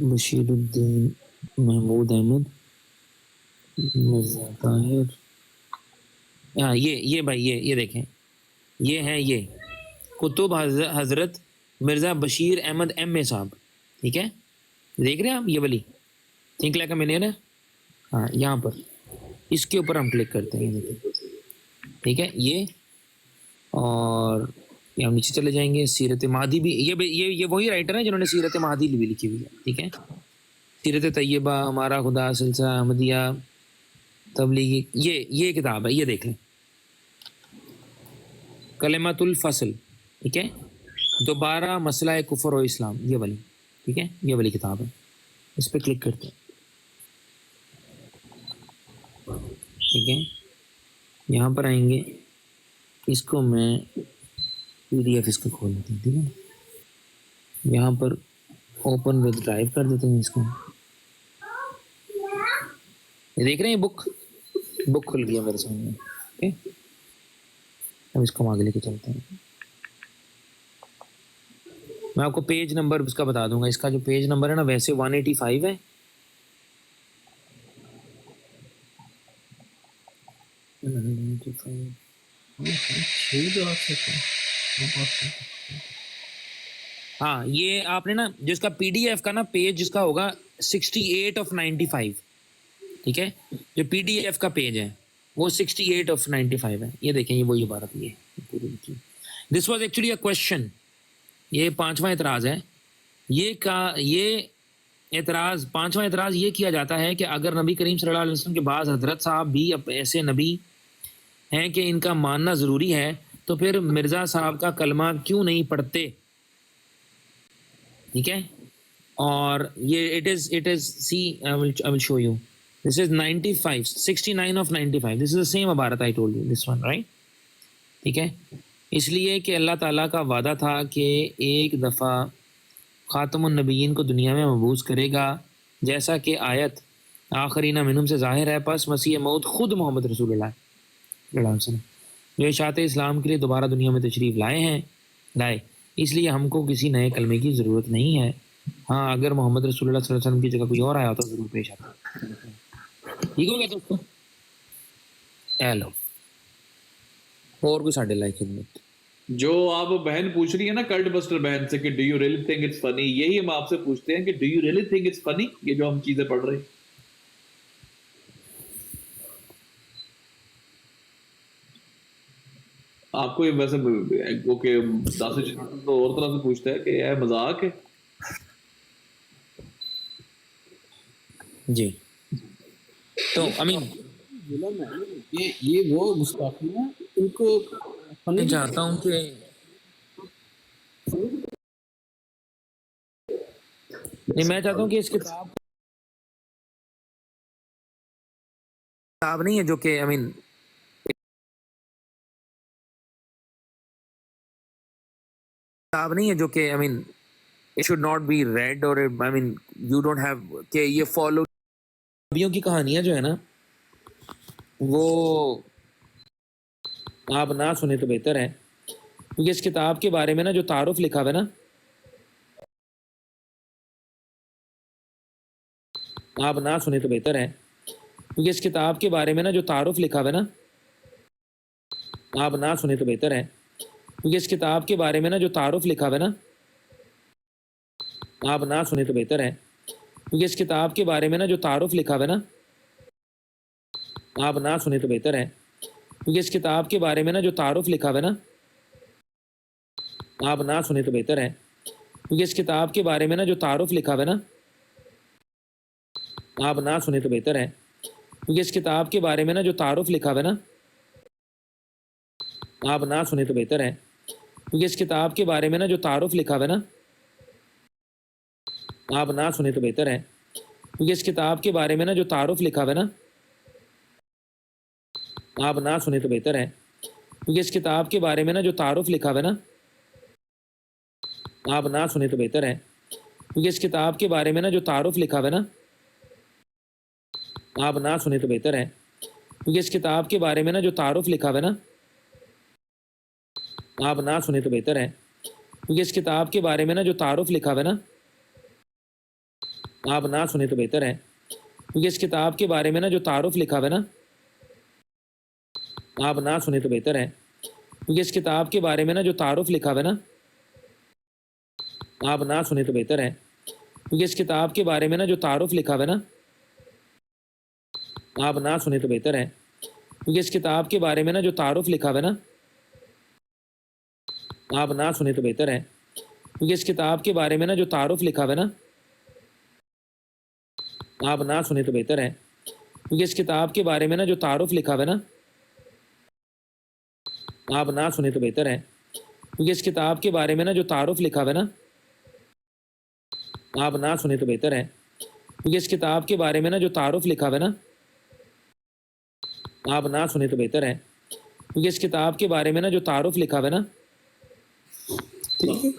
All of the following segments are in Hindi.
बशीरुद्दीन महमूद अहमद मिर्जा ताहिर। हाँ ये भाई ये देखें, ये है ये कुतुब हजरत मिर्जा बशीर अहमद एम ए साहब। ठीक है, देख रहे हैं आप ये वाली थिंक लाइक अ मिलियनेयर। हाँ यहाँ पर इसके ऊपर हम क्लिक करते हैं, देखिए ठीक है ये। और ये हम नीचे चले जाएंगे, सीरत महदी भी ये वही राइटर है जिन्होंने सीरत महदी भी लिखी हुई है। ठीक है, सीरत तैयबा, हमारा खुदा, सिलसिला अहमदिया, तबलीगी, ये किताब है, ये देख लें, कलिमतुल फसल। ठीक है, दोबारा मसला कुफर और इस्लाम, ये वाली। ठीक है, ये वाली किताब है, इस पर क्लिक करते हैं। ठीक है, यहाँ पर आएंगे, इसको मैं PDF इसको खोल देता हूँ। ठीक है, यहाँ पर ओपन विद ड्राइव कर देते हैं इसको। ये देख रहे हैं, बुक खुल गया मेरे सामने। ओके, अब इसको हम आगे लेके चलते हैं। मैं आपको पेज नंबर इसका बता दूंगा, इसका जो पेज नंबर है ना वैसे 185 है। हाँ, ये आपने ना जिसका PDF का ना पेज जिसका होगा 68 of 95। ठीक है, जो PDF का पेज है वो 68 of 95 है। ये देखें, ये वही इबारत ये this was actually a question. ये 5वां एतराज़ है। ये एतराज़ 5वां एतराज़ ये किया जाता है कि अगर नबी करीम सल्लल्लाहु अलैहि वसल्लम के बाद हजरत साहब भी ऐसे नबी हैं कि इनका मानना ज़रूरी है, तो फिर मिर्ज़ा साहब का कलमा क्यों नहीं पढ़ते। ठीक है, और ये it is see, I will show you, this is 95, 69 of 95। This is the same इबारत I told you, this one right. ठीक है, इसलिए कि अल्लाह ताला का वादा था कि एक दफ़ा ख़ातमुन नबीयीन को दुनिया में मबूस करेगा, जैसा कि आयत आखरीना मिनहुम से ज़ाहिर है। पस मसीह मौत खुद मोहम्मद रसूलुल्लाह सल्लल्लाहु अलैहि वसल्लम जो इशात इस्लाम के लिए दोबारा दुनिया में तशरीफ़ लाए, इसलिए हमको किसी नए कलमे की ज़रूरत नहीं है। हाँ, अगर मोहम्मद रसूलुल्लाह सल्लल्लाहु अलैहि वसल्लम की जगह कोई और आया तो ज़रूर पेश आता। ठीक हो गया दोस्तों, हेलो, और कोई साढ़े लाइक खिदमत। जो आप बहन पूछ रही है ना कल्ट बस्टर बहन से कि do you really think it's funny, यही हम आपसे पूछते हैं कि do you really think it's funny, ये जो हम चीजें पढ़ रहे हैं। आपको ये वैसे ओके, दासिश तो और तरह से पूछता है कि यह मजाक है। जी, तो अमीन ये वो गुस्ताखी है, इनको मैं चाहता हूँ कि नहीं, मैं चाहता हूँ कि इस किताब नहीं है जो कि आई मीन किताब नहीं है जो कि I mean it should not be red, और I mean you don't have कि ये फॉलो नबियों की कहानियां जो है ना वो आप ना सुने तो बेहतर है, क्योंकि इस किताब के बारे में ना जो तारुफ लिखा हुआ है ना, आप ना सुने तो बेहतर है, क्योंकि इस किताब के बारे में ना जो तारुफ लिखा हुआ है ना, आप ना सुने तो बेहतर है, क्योंकि इस किताब के बारे में ना जो तारुफ लिखा हुआ है ना, आप ना सुने तो बेहतर है, क्योंकि इस किताब के बारे में ना जो तारुफ लिखा हुआ है ना, आप ना सुने तो बेहतर है, क्योंकि इस किताब के बारे में ना जो तारुफ लिखा हुआ है ना, आप ना सुने तो बेहतर है, क्योंकि इस किताब के बारे में ना जो तारुफ लिखा हुआ है ना, आप ना सुने तो बेहतर है, क्योंकि इस किताब के बारे में ना जो तारुफ लिखा हुआ है ना, आप ना सुने तो बेहतर है, क्योंकि इस किताब के बारे में ना जो तारुफ लिखा हुआ है ना, आप ना सुने तो बेहतर है, क्योंकि इस किताब के बारे में ना जो तारुफ लिखा हुआ है ना, आप ना सुने तो बेहतर है, क्योंकि इस किताब के बारे में ना जो तारुफ लिखा हुआ है ना, आप ना सुने तो बेहतर है, क्योंकि इस किताब के बारे में ना जो तारुफ लिखा हुआ है ना, आप ना सुने तो बेहतर है, क्योंकि इस किताब के बारे में ना जो तारुफ लिखा हुआ है ना, आप ना सुने तो बेहतर है, क्योंकि इस किताब के बारे में ना जो तारुफ लिखा हुआ है ना, आप ना सुने तो बेहतर है, क्योंकि इस किताब के बारे में ना जो तारुफ लिखा हुआ है ना, आप ना सुने तो बेहतर है, क्योंकि इस किताब के बारे में ना जो तारुफ लिखा हुआ है ना, आप ना सुने तो बेहतर है, क्योंकि इस किताब के बारे में ना जो तारुफ लिखा हुआ है ना, आप ना सुने तो बेहतर है, क्योंकि इस किताब के बारे में ना जो तारुफ लिखा हुआ है ना, आप ना सुने तो बेहतर है, क्योंकि इस किताब के बारे में ना जो तारुफ लिखा हुआ है ना, आप ना सुने तो बेहतर है, क्योंकि इस किताब के बारे में ना जो तारुफ लिखा हुआ है ना, आप ना सुने तो बेहतर है, क्योंकि इस किताब के बारे में ना जो तारुफ लिखा हुआ है ना, आप ना सुने तो बेहतर है, क्योंकि इस किताब के बारे में ना जो तारुफ लिखा हुआ है ना, आप ना सुने तो बेहतर है, क्योंकि इस किताब के बारे में ना जो तारुफ लिखा हुआ है ना, ठीक है।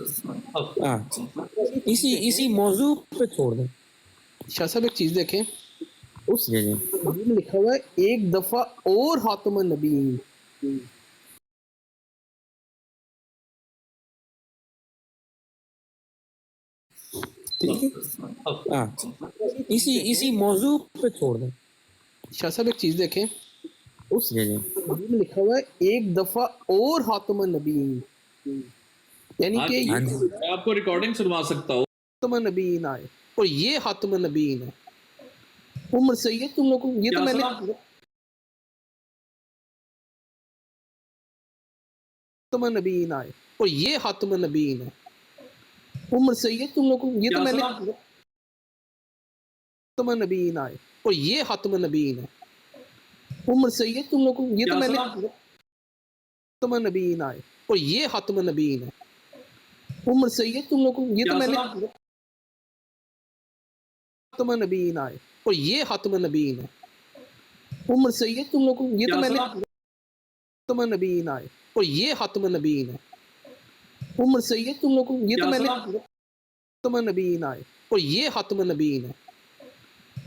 हाँ इसी मौजू पे छोड़ दें। शाह साहब एक चीज देखें, उस जी जी नबी में लिखा हुआ है एक दफा और हातम नबी। ठीक है। हाँ इसी मौजू पे छोड़ दें। शाह साहब एक चीज देखें, उस जी जी नबी में लिखा हुआ है एक दफा और हातम नबी, यानी हाँ कि जी, हाँ जी मैं आपको रिकॉर्डिंग सुनवा सकता हूँ। हातम नबीन आए और ये हातम नबीन है। उम्र सही है तुम लोगों को, ये तो क्या मैंने सुना? हातम नबीन आए और ये हातम नबीन है। उम्र सही है तुम लोगों को, ये तो क्या मैंने सुना? हातम नबीन आए और ये हातम नबीन है। उम्र सही है तुम लोगों को, ये तो क्या मैंने सुना? हातम नबीन आए और ये हातम नबीन है। उम्र सही है तुम लोगों को, ये तो क्या मैंने सुना? हातम नबीन आए और ये हातम नबीन है। उम्र सही है तुम लोगों को, ये तो क्या मैंने सुना? हातम नबीन आए और ये हातम नबीन है। उम्र सही है तुम लोगों को, ये तो क्या मैंने सुना? हातम नबीन आए और ये हातम नबीन है।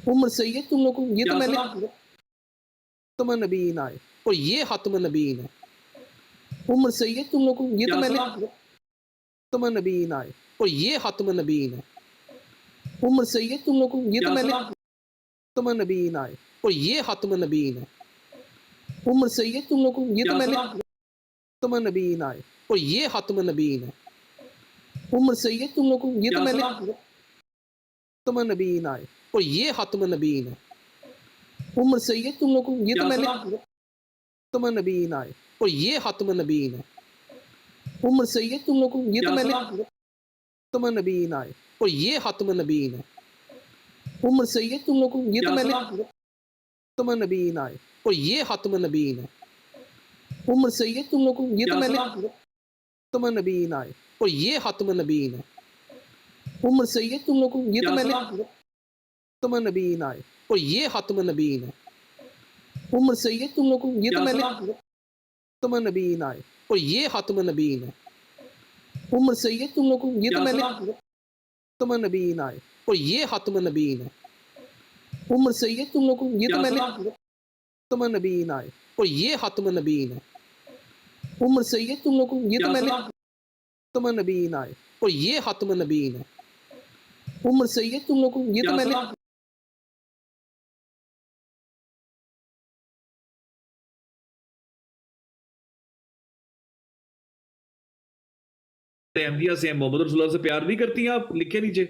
उम्र सही है तुम लोगों को, ये तो क्या मैंने सुना? हातम नबीन आए और ये हातम नबीन है। उम्र सही है तुम लोगों को, ये तो क्या मैंने सुना? हातम नबीन आए और ये हातम नबीन है। उम्र सही है तुम लोगों को, ये तो क्या मैंने सुना? हातम नबीन आए और ये हातम नबीन है। उम्र सही है तुम लोगों को, ये तो क्या मैंने सुना? हातम नबीन आए और ये हातम नबीन है। उम्र सही है तुम लोगों को, ये तो क्या मैंने सुना? हातम नबीन आए और ये हातम नबीन है। उम्र सही है तुम लोगों को, ये तो क्या मैंने सुना? हातम नबीन आए और ये हातम नबीन है। उम्र सही है तुम लोगों को, ये तो क्या मैंने सुना? हातम नबीन आए और ये हातम नबीन है। उम्र सही है तुम लोगों को, ये तो क्या मैंने सुना? हातम नबीन आए और ये हातम नबीन है। उम्र सही है तुम लोगों को, ये तो क्या मैंने सुना? हातम नबीन आए और ये हातम नबीन है। उम्र सही है तुम लोगों को, ये तो क्या मैंने सुना? हातम नबीन आए और ये हातम नबीन है। उम्र सही है तुम लोगों को, ये तो क्या मैंने सुना? हातम नबीन आए और ये हातम नबीन है। उम्र सही है तुम लोगों को, ये तो क्या मैंने सुना? हातम नबीन आए और ये हातम नबीन है। उम्र सही है तुम लोगों को, ये तो क्या मैंने सुना? हातम नबीन आए और ये हातम नबीन है। उम्र सही है तुम लोगों को, ये तो क्या मैंने सुना? हातम नबीन आए और ये हातम नबीन है। उम्र सही है तुम लोगों को, ये तो क्या मैंने सुना? अहमदिया से मोहम्मद रसूलुल्लाह से प्यार नहीं करती हैं आप? लिखे नीचे।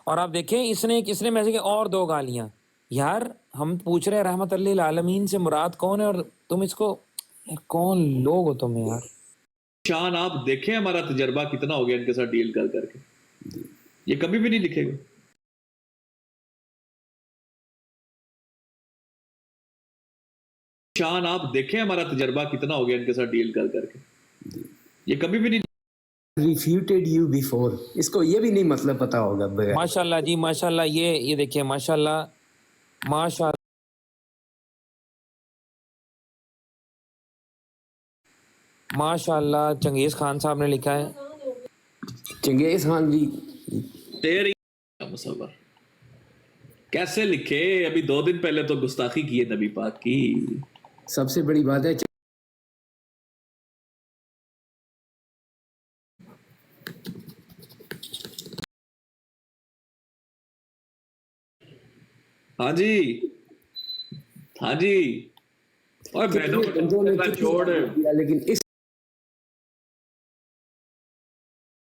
और आप देखें इसने मैसेज की और दो गालियां। यार हम पूछ रहे हैं रहमत लिल आलमीन से मुराद कौन है, और तुम इसको, यार कौन लोग हो तुम यार। शान आप देखें हमारा तजर्बा कितना हो गया इनके साथ डील कर करके, ये कभी भी नहीं लिखेगा। शान आप देखें हमारा तजर्बा कितना हो गया इनके साथ डील कर करके, ये कभी भी नहीं। रिफ्यूटेड यू बिफोर, इसको ये भी नहीं मतलब पता होगा बगैर। माशाल्लाह जी माशाल्लाह, ये देखिए माशाल्लाह माशा माशाल्लाह चंगेज खान साहब ने लिखा है। चंगेज खान जी, तेरी मुसव्वर कैसे लिखे? अभी 2 दिन पहले तो गुस्ताखी की है नबी पाक की। सबसे बड़ी बात है हाँ जी, हाँ जी। और बहनों को बंदों ने करना कितनी छोड़,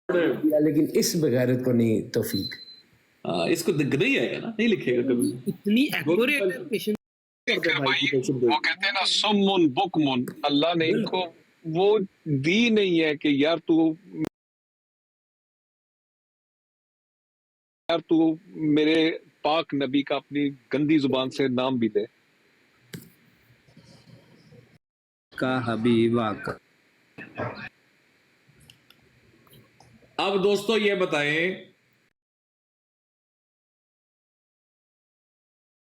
दिया, लेकिन इस बगैरत को नहीं तौफीक। इसको दिख नहीं आएगा ना, नहीं लिखेगा कभी। इतनी एक्यूरेट है पेशेंट कर दे भाई की पेशेंट वो कहते हैं ना सुम्मुन बुकमुन, अल्लाह ने इनको वो दी नहीं है कि यार तू मेरे पाक नबी का अपनी गंदी जुबान से नाम भी ले। का हबीबा का। अब दोस्तों ये बताएं,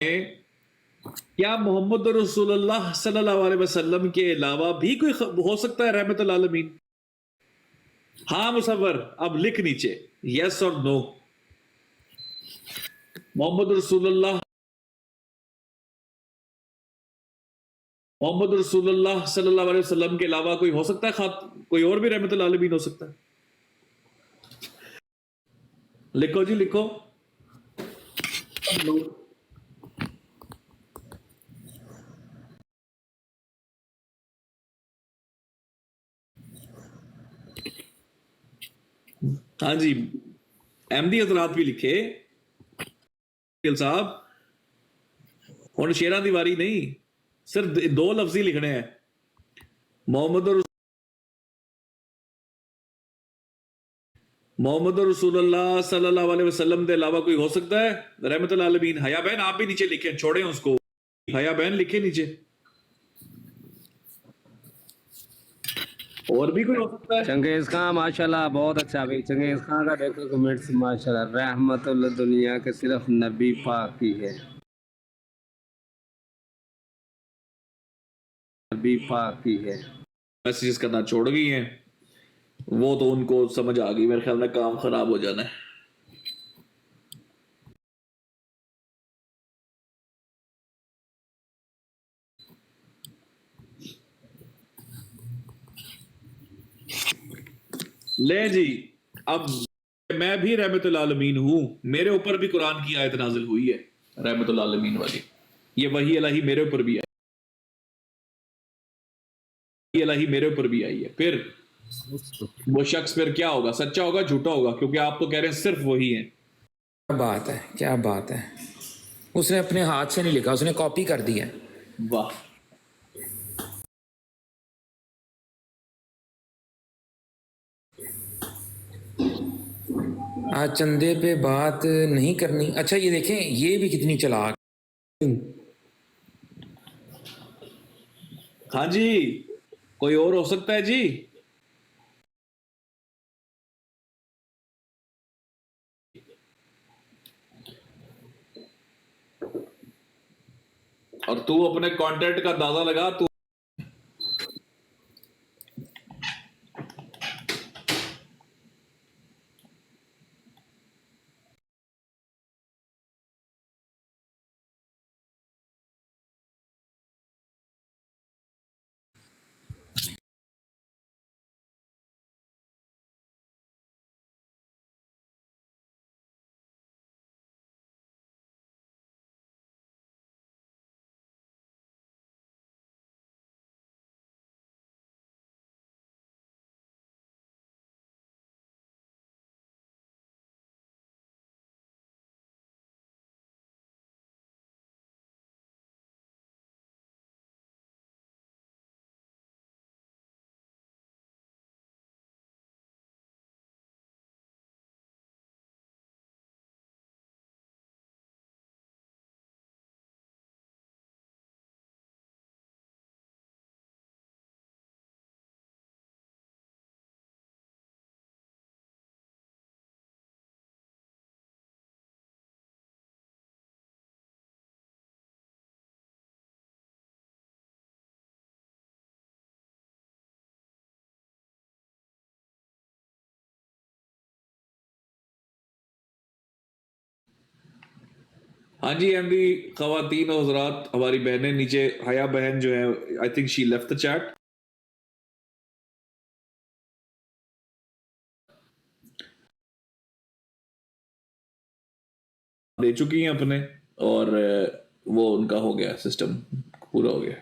क्या मोहम्मद रसूलुल्लाह सल्लल्लाहु अलैहि वसल्लम के अलावा भी कोई हो सकता है रहमतुल आलमीन? हाँ मुसव्वर, अब लिख नीचे यस और नो। मोहम्मद रसूलुल्लाह सल्लल्लाहु अलैहि वसल्लम के अलावा कोई हो सकता है, कोई और भी रहमतुल आलमीन हो सकता है? लिखो जी लिखो। हाँ जी, अहमदी हजरात भी लिखे साहब, और शेरा दीवारी नहीं, सिर्फ दो लफ्ज ही लिखने हैं। मोहम्मद रसूलुल्लाह सल्लल्लाहु अलैहि वसल्लम के अलावा कोई हो सकता है रहमतुल आलमीन? हया बहन आप भी नीचे लिखे, छोड़े उसको, हया बहन लिखे नीचे। और भी कोई हो सकता है? चंगेज खान माशाल्लाह बहुत अच्छा भाई। चंगेज खान का देखो कमेंट्स माशाल्लाह। रहमतुल दुनिया के सिर्फ नबी पाक ही है, नबी पाक ही है। मैसेजेस करना छोड़ गई हैं, वो तो उनको समझ आ गई, मेरे ख्याल में काम खराब हो जाना है। ले जी, अब मैं भी रहमतुल आलमीन हूं, मेरे ऊपर भी कुरान की आयत नाजिल हुई है रहमतुल आलमीन वाली। ये वही इलाही मेरे ऊपर भी आई, इलाही मेरे ऊपर भी आई है। फिर वो शख्स फिर क्या होगा, सच्चा होगा झूठा होगा? क्योंकि आप तो कह रहे हैं सिर्फ वही है। क्या बात है, क्या बात है। उसने अपने हाथ से नहीं लिखा, उसने कॉपी कर दी है। वाह, आज चंदे पे बात नहीं करनी। अच्छा ये देखें, ये भी कितनी चालाक। हाँ जी, कोई और हो सकता है जी? और तू अपने कॉन्टेंट का अंदाजा लगा। तू हाँ जी, एमडी खवातीन और हजरात, हमारी बहनें नीचे, हया बहन जो है, I think she left the chat. दे चुकी हैं अपने। और वो उनका हो गया, सिस्टम पूरा हो गया।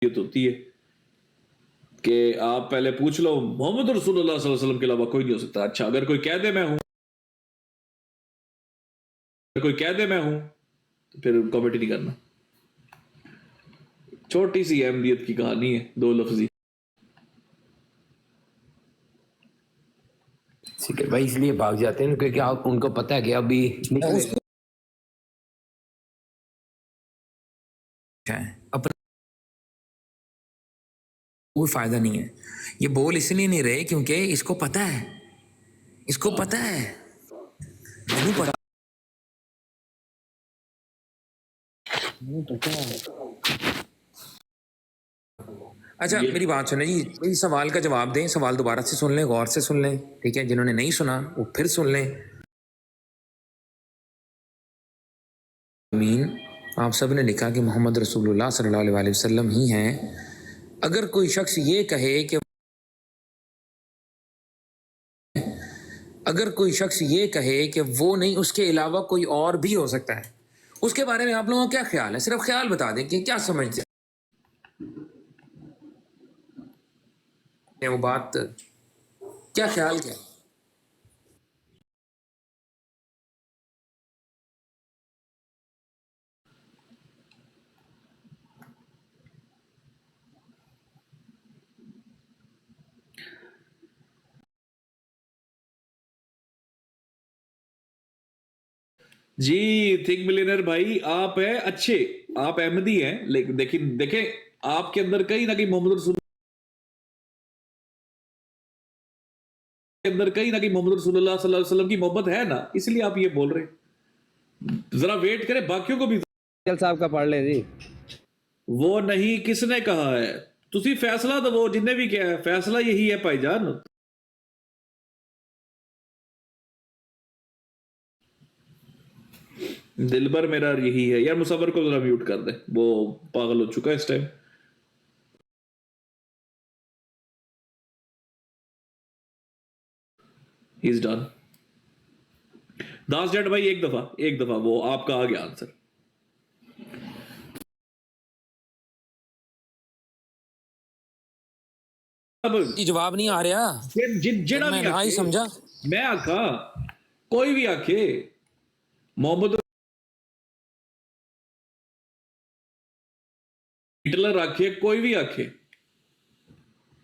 ये तो होती है कि आप पहले पूछ लो मोहम्मद रसूलुल्लाह सल्लल्लाहु अलैहि वसल्लम के अलावा कोई नहीं हो सकता। अच्छा, अगर कोई कह दे मैं हूं, अगर कोई कह दे मैं हूं, तो फिर कमेंट नहीं करना। छोटी सी अहमियत की कहानी है, दो लफ्जी। ठीक है भाई, इसलिए भाग जाते हैं क्योंकि आप उनको पता है कि अभी निकले उसको है अपना कोई फायदा नहीं है। ये बोल इसलिए नहीं रहे क्योंकि इसको पता है, इसको पता है, नहीं पता। अच्छा मेरी बात सुने जी, इस सवाल का जवाब दें। सवाल दोबारा से सुन लें, गौर से सुन लें, ठीक है? जिन्होंने नहीं सुना वो फिर सुन लें। मीन आप सब ने लिखा कि मोहम्मद रसूलुल्लाह सल्लल्लाहु अलैहि वसल्लम ही हैं। अगर कोई शख्स ये कहे कि अगर कोई शख्स ये कहे कि वो नहीं, उसके अलावा कोई और भी हो सकता है, उसके बारे में आप लोगों का क्या ख्याल है? सिर्फ ख्याल बता दें कि क्या समझते हैं वो बात, क्या ख्याल क्या है? जी थिंक मिलियनर भाई, आप है अच्छे, आप अहमदी हैं, लेकिन देखें देखें आपके अंदर कहीं ना कहीं मोहम्मद रसूल के अंदर कहीं ना कहीं मोहम्मद रसूलुल्लाह सल्लल्लाहु अलैहि वसल्लम की मोहब्बत है ना, इसलिए आप ये बोल रहे हैं। जरा वेट करें, बाकियों को भी। साहब का पढ़ लें जी। वो नहीं, किसने कहा है? तुसी फैसला तो वो जिन्ने भी किया है, फैसला यही है भाईजान। दिलबर मेरा यही है यार। मुसव्वर को जरा म्यूट कर दे, वो पागल हो चुका है इस time. He is done. Das jet भाई, एक दफा वो आपका आ गया आंसर। अब जवाब नहीं आ रहा। जिड़ा मैं भी ना ही आखे, समझा। मैं आखा, कोई भी आखे मोहम्मद हिटलर आखे, कोई भी आखे,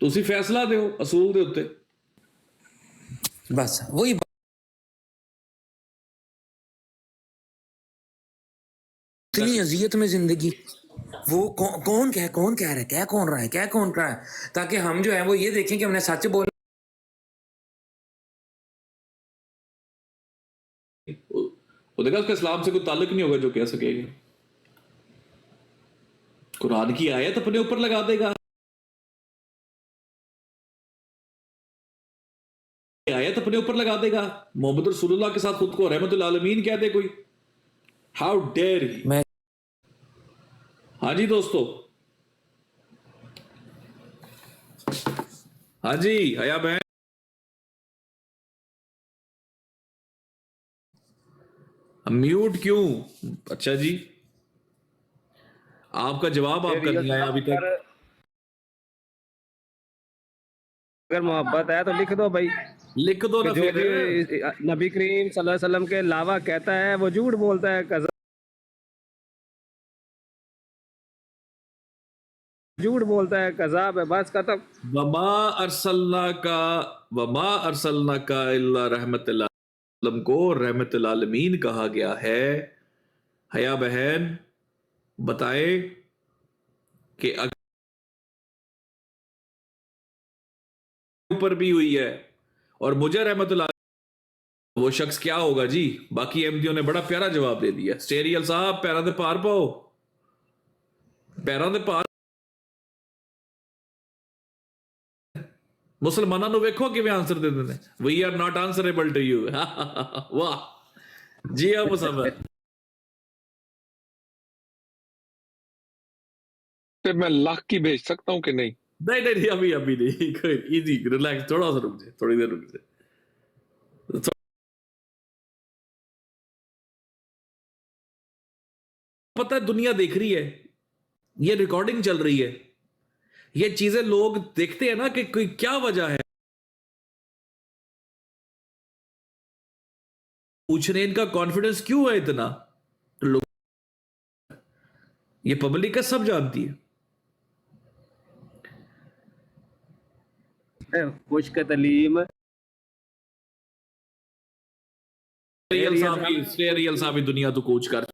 तुसी फैसला दो असूल दे उत्ते। बस वही इतनी अजियत में जिंदगी। वो कौन कह रहा है, क्या कौन रहा है, क्या कौन रहा है, ताकि हम जो है वो ये देखें कि हमने सच बोला। वो देखा, उसका इस्लाम से कोई ताल्लुक नहीं होगा जो कह सकेगा। कुरान की आयत अपने ऊपर लगा देगा, आयत अपने ऊपर लगा देगा। मोहम्मद रसूलुल्लाह के साथ खुद को रहमतुल आलमीन कह दे कोई। How dare he. मैं हाँ जी दोस्तों, हाँ जी हया बहन। म्यूट क्यों? अच्छा जी, आपका जवाब आपका नहीं आया अभी तक। अगर मोहब्बत है तो लिख दो भाई, लिख दो ना जो फिर। भी नबी करीम सल्लल्लाहु अलैहि वसल्लम के अलावा कहता है वो झूठ बोलता है, झूठ बोलता है, कज़ाब है, बस खत्म। वमा अरसलना का इल्ला रहमतुल आलम को रहमतुल आलमीन कहा गया है। हया बहन बताए कि ऊपर भी हुई है और मुझे रहमतुल आलमीन, वो शख्स क्या होगा जी? बाकी एमडीओ ने बड़ा प्यारा जवाब दे दिया। स्टेरियल साहब पैरों दे पार पाओ, पैरों दे पार। मुसलमानों ਨੂੰ ਵੇਖੋ ਕਿਵੇਂ ਆਨਸਰ ਦੇ ਦਿੰਦੇ ਨੇ। We are not answerable to you. ਵਾਹ जी हाँ मुसव्वर। फिर मैं लाख की भेज सकता हूँ कि नहीं? नहीं नहीं नहीं, अभी अभी नहीं, कोई इजी, रिलैक्स, थोड़ा सा रुक जाए, थोड़ी देर रुक जाए। पता है दुनिया देख रही है, ये रिकॉर्डिंग चल रही है, ये चीजें लोग देखते हैं ना कि कोई क्या वजह है, पूछ रहे हैं इनका कॉन्फिडेंस क्यों है इतना, तो लोग, ये पब्लिक का सब जानती है। खुश का तलीम रियल साहब ही दुनिया तो कोच कर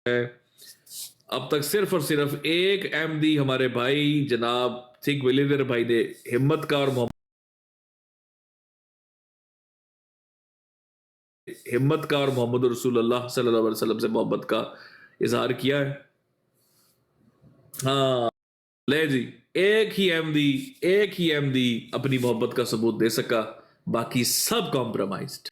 है। अब तक सिर्फ और सिर्फ एक एमडी हमारे भाई जनाब सिख विलियर भाई ने हिम्मत का और मोहम्मद रसूलुल्लाह सल्लल्लाहु अलैहि वसल्लम से मोहब्बत का इजहार किया है। हाँ ले जी, एक ही एमडी अपनी मोहब्बत का सबूत दे सका, बाकी सब कॉम्प्रोमाइज्ड।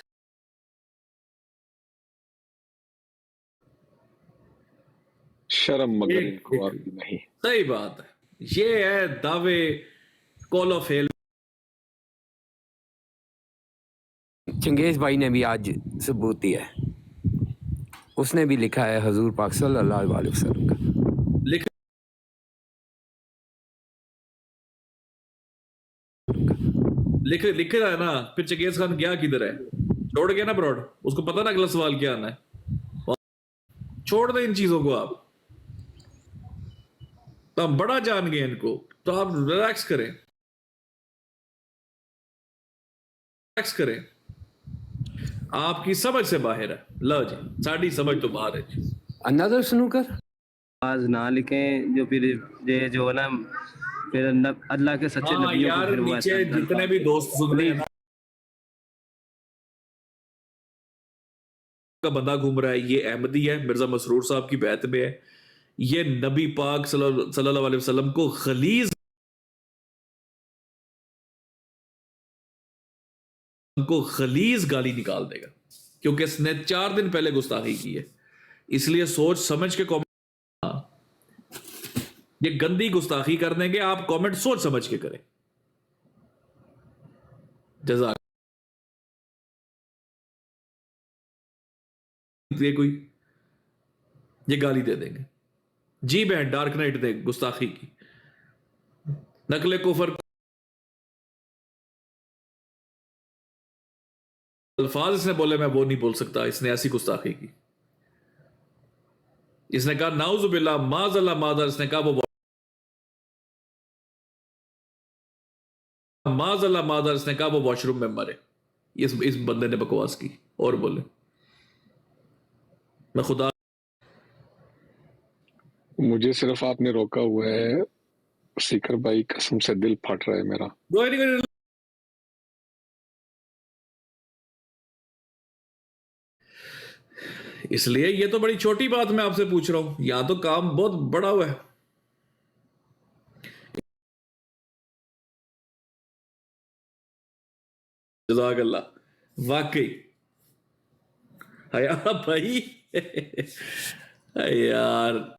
शर्म मगर इनको आती नहीं। सही बात है, ये है दावे कॉल ऑफ हेल। चंगेज भाई ने भी आज सबूत दिया है, उसने भी लिखा है हजूर पाक सल्लल्लाहु अलैहि वसल्लम का। लिख लिख लिख रहा है ना, फिर चंगेज खान गया किधर है, छोड़ गया ना ब्रॉड, उसको पता ना अगला सवाल क्या आना है, छोड़ दे इन चीजों को आप, तो हम बड़ा जान गए इनको, तो आप रिलैक्स करें, आपकी समझ से बाहर है। लो जी, साड़ी समझ तो बाहर है जी। अनदर स्नूकर आज ना लिखें जो फिर ये जो है ना फिर अल्लाह के सच्चे हाँ नबियों को यार, फिर वो नीचे ऐसा जितने भी दोस्त सुन रहे हैं ना, का बंदा घूम रहा है, ये अहमदी है, मिर्जा मसरूर साहब की बैत में है, ये नबी पाक सल्लल्लाहु अलैहि वसल्लम को खलीज गाली निकाल देगा, क्योंकि इसने 4 दिन पहले गुस्ताखी की है, इसलिए सोच समझ के कमेंट, ये गंदी गुस्ताखी कर देंगे, आप कमेंट सोच समझ के करें। जज़ाक। ये गाली दे देंगे जी, बहन डार्क नाइट दे गुस्ताखी की, नकले कुफर अल्फाज इसने बोले, मैं वो नहीं बोल सकता, इसने ऐसी गुस्ताखी की, इसने कहा नाउजुबिल्लाह माज़ल्ला माज़ा, इसने कहा वो माज़ल्ला माज़ा, इसने कहा वो वॉशरूम में मरे, इस बंदे ने बकवास की, और बोले मैं खुदा, मुझे सिर्फ आपने रोका हुआ है सीकर भाई, कसम से दिल फट रहा है मेरा। इसलिए ये तो बड़ी छोटी बात मैं आपसे पूछ रहा हूं, यहां तो काम बहुत बड़ा हुआ है। जज़ाक अल्लाह, वाकई हया भाई यार,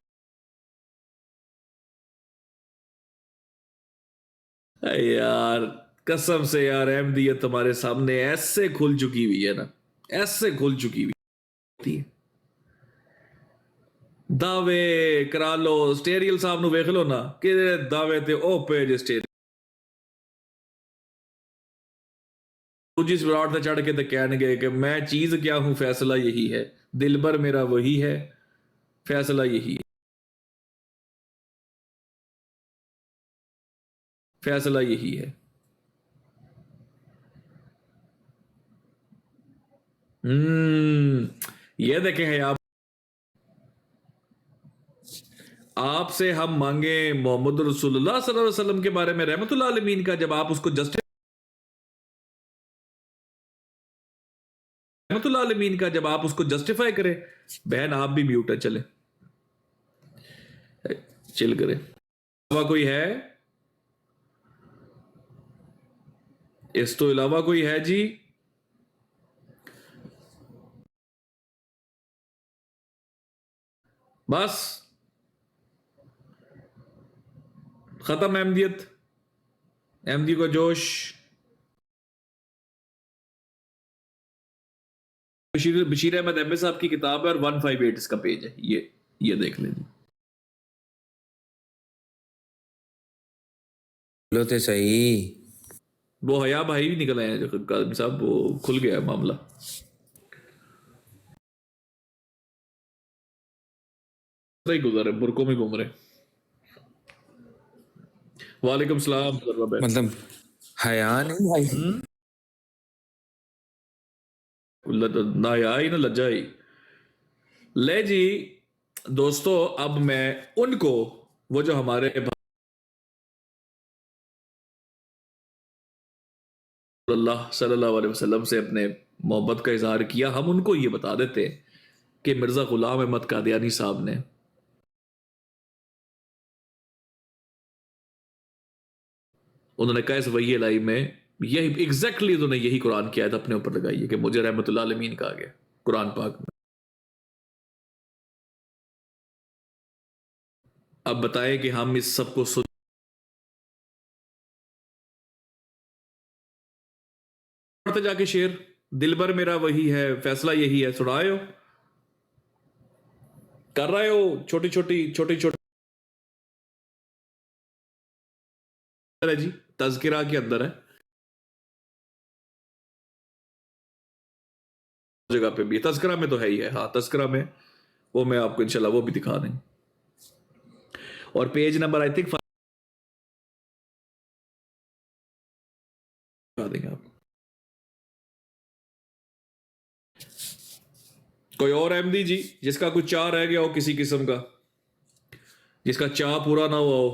यार कसम से यार, अहमदियत तुम्हारे सामने ऐसे खुल चुकी हुई है ना, ऐसे खुल चुकी हुई है, दावे करा लो, स्टेरियल साहब नु वेख लो ना कि दावे ते ओ पेज स्टेरियल जिस विराट से चढ़ के तो कहने कि मैं चीज क्या हूं, फैसला यही है, दिलबर मेरा वही है, फैसला यही है, फैसला यही है। ये देखें हैं आपसे हम मांगे मोहम्मद रसूलुल्लाह सल्लल्लाहु अलैहि वसल्लम के बारे में रहमतुल्लाह आलमीन का, जब आप उसको रहमतुल्लाह आलमीन का जब आप उसको जस्टिफाई करें, बहन आप भी म्यूट है, चले चिल करें। कोई है, इस तो अलावा कोई है जी? बस खत्म अहमदियत, अहमदी को जोश। बशीर अहमद एम साहब की किताब है और 158 इसका पेज है, ये देख लीजिए। लो तो सही। वो हया भाई भी निकल आए हैं जो कादमी साहब, वो खुल गया है मामला। ही गुजर रहे, बुरकों में घूम रहे। वालेकुम सलाम। मतलब हया नहीं भाई। ना हया ही ना लज्जा ही। ले जी दोस्तों, अब मैं उनको, वो जो हमारे अल्लाह सल्लल्लाहु अलैहि वसल्लम से अपने मोहब्बत का इजहार किया, हम उनको ये बता देते कि मिर्जा गुलाम अहमद कादियानी साहब ने उन्होंने कहा इस वही लाई में यही एग्जैक्टली उन्होंने यही कुरान की आयत अपने ऊपर लगाई है कि मुझे रहमतुल्लाह आलमीन कहा गया कुरान पाक में। अब बताएं कि हम इस सब को पढ़ते जाके शेर, दिलबर मेरा वही है, फैसला यही है, सुनाए हो, कर रहे हो, छोटी छोटी है जी, तज़किरा के अंदर है, जगह पे भी है, तज़किरा में तो है ही है। हाँ तज़किरा में, वो मैं आपको इंशाल्लाह वो भी दिखा देंगे। और पेज नंबर आई थिंक दिखा देंगे आपको। कोई और अहमदी जी जिसका कुछ चाह रह गया हो किसी किस्म का, जिसका चाह पूरा ना हुआ हो,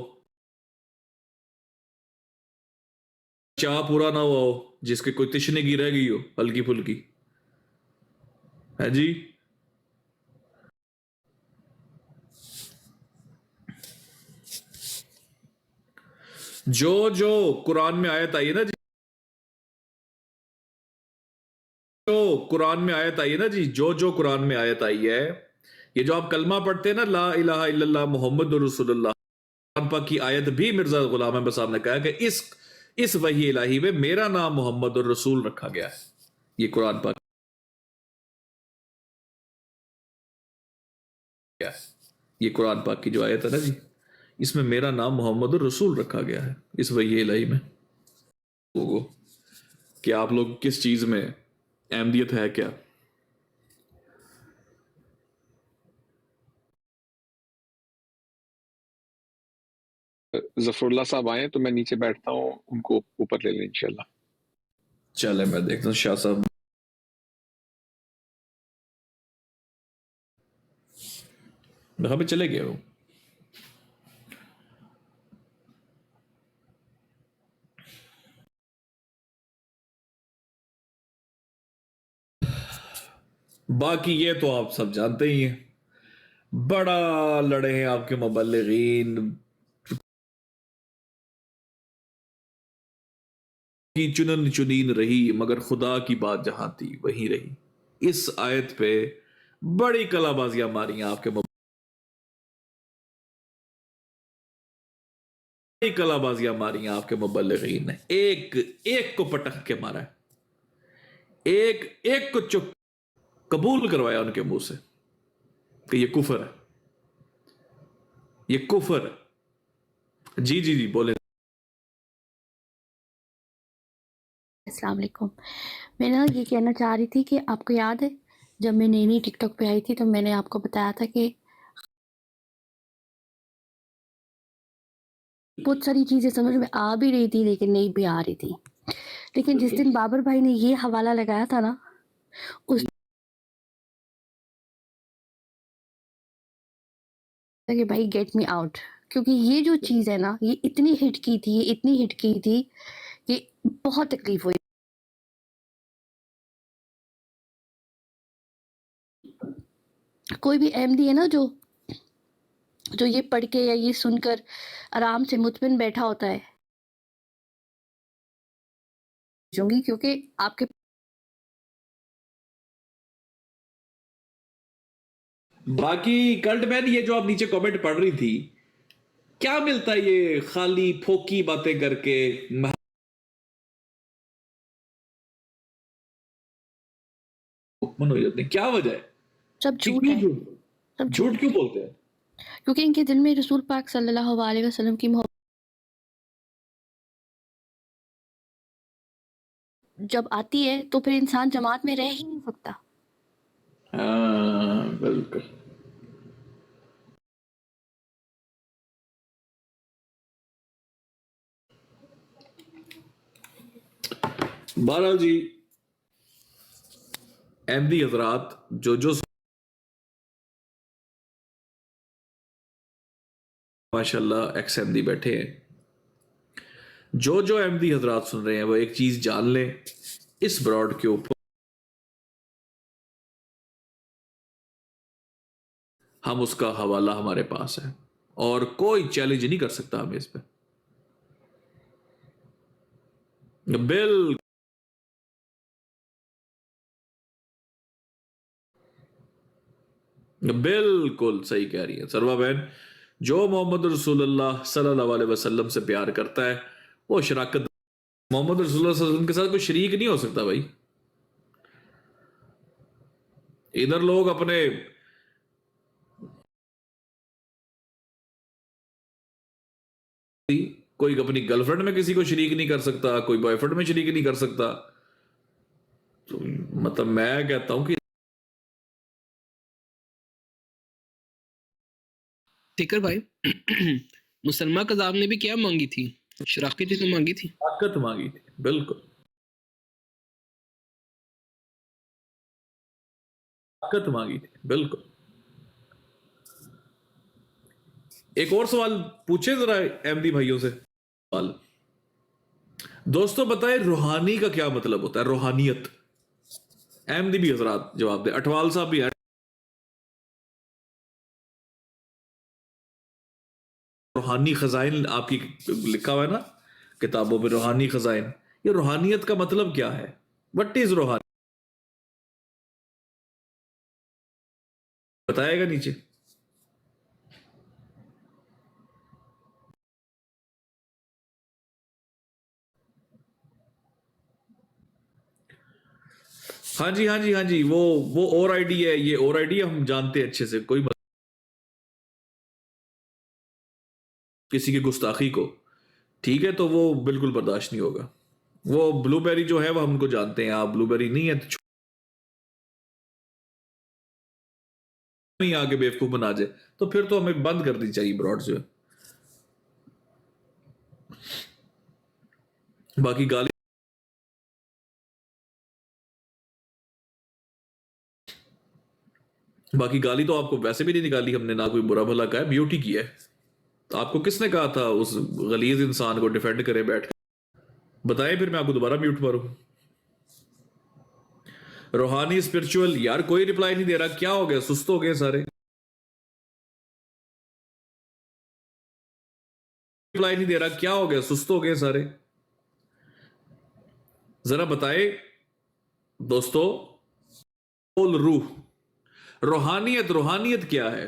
चाह पूरा ना हुआ हो, जिसकी कोई तिश्नगी रह गई हो हल्की फुल्की, है जी। जो जो कुरान में आयत आई है ना जी, जो कुरान में आयत आई है ना जी, जो जो कुरान में आयत आई है, ये जो आप कलमा पढ़ते हैं ना, ला इलाहा इल्लल्लाह मुहम्मद रसूलुल्लाह, कुरान पाक की आयत भी मिर्जा गुलाम अहमद साहब ने कहा कि इस वही इलाही में मेरा नाम मोहम्मद और रसूल रखा गया है। ये कुरान पाक क्या है, ये कुरान पाक की जो आयत है ना जी, इसमें मेरा नाम मोहम्मद और रसूल रखा गया है इस वही इलाही में। लोगों कि आप लोग किस चीज में अहमदियत है क्या? जफरुल्लाह साहब आए तो मैं नीचे बैठता हूँ, उनको ऊपर ले लें इंशाल्लाह। चले मैं देखता हूँ शाह साहब कहाँ पे चले गए वो। बाकी ये तो आप सब जानते ही हैं, बड़ा लड़े हैं आपके मुबल्लिगीन की, चुनन चुनीन रही मगर खुदा की बात जहां थी वहीं रही। इस आयत पे बड़ी कलाबाजियां मारी हैं आपके, बड़ी कलाबाजियां मारी हैं आपके मुबल्लिगीन ने, एक एक को पटक के मारा है, एक एक को चुप कबूल करवाया उनके मुंह से कि ये कुफर है, ये कुफर है। जी जी जी बोले। अस्सलाम वालेकुम। मैं ना ये कहना चाह रही थी कि आपको याद है जब मैं नई नई टिकटॉक पे आई थी तो मैंने आपको बताया था कि बहुत सारी चीज़ें समझ में आ भी रही थी लेकिन नहीं भी आ रही थी। लेकिन जिस दिन बाबर भाई ने ये हवाला लगाया था ना, उस कि भाई गेट मी आउट, क्योंकि ये जो चीज़ है ना, ये इतनी हिट की थी, ये इतनी हिट की थी कि बहुत तकलीफ हुई। कोई भी अहमदी है ना जो ये पढ़ के या ये सुनकर आराम से मुतमिन बैठा होता है, क्योंकि आपके बाकी कल्ट मैन, ये जो आप नीचे कमेंट पढ़ रही थी, क्या मिलता है ये खाली फोकी बातें करके? मनोज, क्या वजह है? सब कि झूठ क्यों है, झूठ? सब झूठ क्यों बोलते हैं? क्योंकि इनके दिल में रसूल पाक सल्लल्लाहु अलैहि वसल्लम की मोहब्बत जब आती है तो फिर इंसान जमात में रह ही नहीं सकता। हाँ बिल्कुल। बहरहाल जी, अहमदी हजरात जो माशाल्लाह एक्स अहमदी बैठे हैं, जो अहमदी हजरात सुन रहे हैं वो एक चीज जान लें, इस ब्रॉड के ऊपर हम उसका हवाला हमारे पास है और कोई चैलेंज नहीं कर सकता हमें इस पे। बिल्कुल सही कह रही है सरवा बहन। जो मोहम्मद रसूलुल्लाह सल्लल्लाहु अलैहि वसल्लम से प्यार करता है वो शराकत, मोहम्मद रसूलुल्लाह सल्लल्लाहु अलैहि वसल्लम के साथ कोई शरीक नहीं हो सकता भाई। इधर लोग अपने कोई अपनी गर्लफ्रेंड में किसी को शरीक नहीं कर सकता, कोई बॉयफ्रेंड में शरीक नहीं कर सकता। तो मतलब मैं कहता हूं कि फिकर भाई मुसलमान कज़ाब ने भी क्या मांगी थी? शराकत ही तो मांगी थी। ताकत मांगी थी, बिल्कुल ताकत मांगी थी, बिल्कुल। एक और सवाल पूछे जरा अहमदी भाइयों से सवाल। दोस्तों बताएं रूहानी का क्या मतलब होता है? रूहानियत, अहमदी भी हजरात जवाब दे, अठवाल साहब भी है। रूहानी खजाइन आपकी लिखा हुआ है ना किताबों में, रूहानी खजाइन। ये रूहानियत का मतलब क्या है? व्हाट इज रूहानी? बताएगा नीचे। हाँ जी हाँ जी हाँ जी, वो और आईडी है, ये और आईडी हम जानते हैं अच्छे से, कोई किसी की गुस्ताखी को, ठीक है, तो वो बिल्कुल बर्दाश्त नहीं होगा। वो ब्लूबेरी जो है वो हम उनको जानते हैं, आप ब्लूबेरी नहीं है तो नहीं आगे बेवकूफ बना जाए, तो फिर तो हमें बंद कर दी चाहिए ब्रॉड जो है। बाकी गाली बाकी गाली तो आपको वैसे भी नहीं निकाली हमने, ना कोई बुरा भला कहा है, ब्यूटी की है। तो आपको किसने कहा था उस गलीज इंसान को डिफेंड करे बैठ कर? बताएं फिर मैं आपको दोबारा म्यूट मारूं। रूहानी स्पिरिचुअल, यार कोई रिप्लाई नहीं दे रहा, क्या हो गया? सुस्त हो गए सारे, रिप्लाई नहीं दे रहा, क्या हो गया? सुस्त हो गए सारे, जरा बताए दोस्तों। बोल रूह, रूहानियत, रूहानियत क्या है?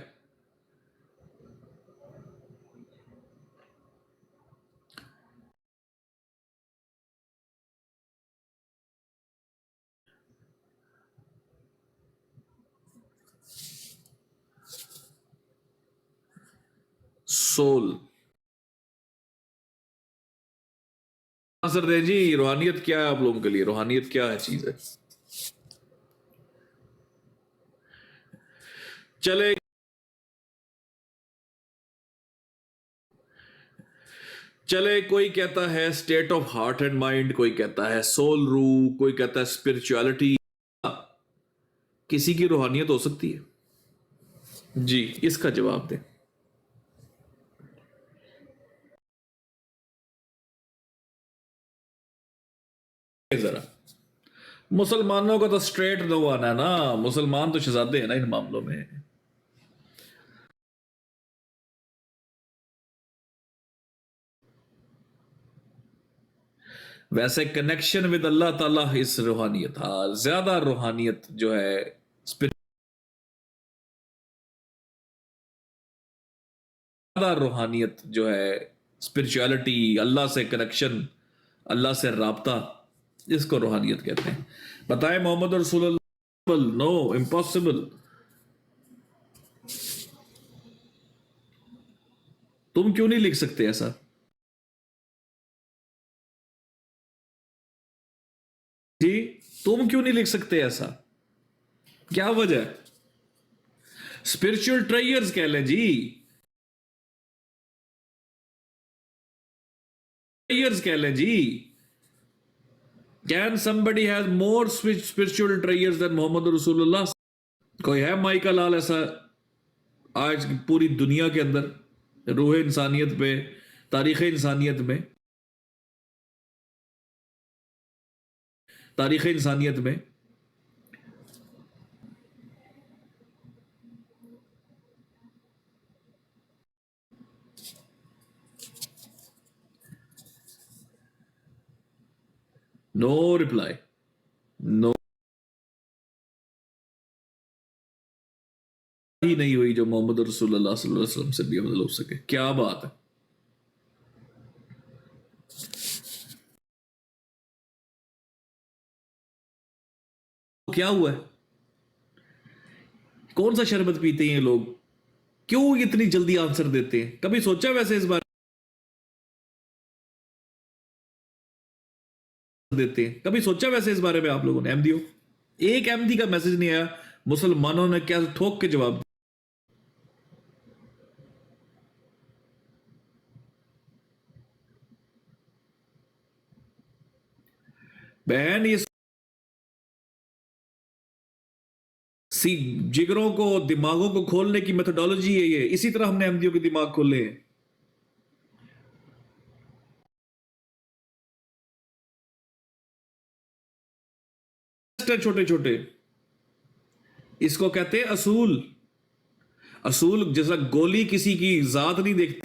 सोल, आंसर दे जी, रूहानियत क्या है आप लोगों के लिए? रूहानियत क्या है चीज है? चले चले, कोई कहता है state of heart and mind, कोई कहता है सोल रू, कोई कहता है स्पिरिचुअलिटी। किसी की रूहानियत हो सकती है जी? इसका जवाब दें जरा। मुसलमानों का तो स्ट्रेट नो आना है ना, मुसलमान तो शहजादे हैं ना इन मामलों में। वैसे कनेक्शन विद अल्लाह ताला इस रूहानियत, हाँ ज्यादा रूहानियत जो है ज्यादा रूहानियत जो है, स्पिरिचुअलिटी, अल्लाह से कनेक्शन, अल्लाह से राब्ता, इसको रूहानियत कहते हैं। बताएं मोहम्मद रसूलुल्लाह, नो, इम्पॉसिबल। तुम क्यों नहीं लिख सकते ऐसा? जी, तुम क्यों नहीं लिख सकते ऐसा? क्या वजह है? स्पिरिचुअल ट्रेयर्स कह लें जी, ट्रेयर्स कह लें जी। Can somebody has more spiritual traits than Muhammad रसूलुल्लाह? कोई है माइका लाल ऐसा आज पूरी दुनिया के अंदर, रूह इंसानियत पे, तारीख इंसानियत में, तारीख इंसानियत में? नो रिप्लाई, नो ही नहीं हुई जो मोहम्मद रसूलुल्लाह सल्लल्लाहु अलैहि वसल्लम से भी अफजल हो सके। क्या बात है? क्या हुआ है? कौन सा शरबत पीते हैं ये लोग? क्यों इतनी जल्दी आंसर देते हैं? कभी सोचा वैसे इस बार देते हैं? कभी सोचा वैसे इस बारे में आप लोगों ने? अहमदियों, एक अहमदी का मैसेज नहीं आया, मुसलमानों ने क्या ठोक के जवाब दिया। बहन, ये जिगरों को, दिमागों को खोलने की मेथोडोलॉजी है ये। इसी तरह हमने अहमदियों के दिमाग खोले हैं। छोटे छोटे, इसको कहते हैं असूल। असूल जैसा गोली किसी की जात नहीं देखती।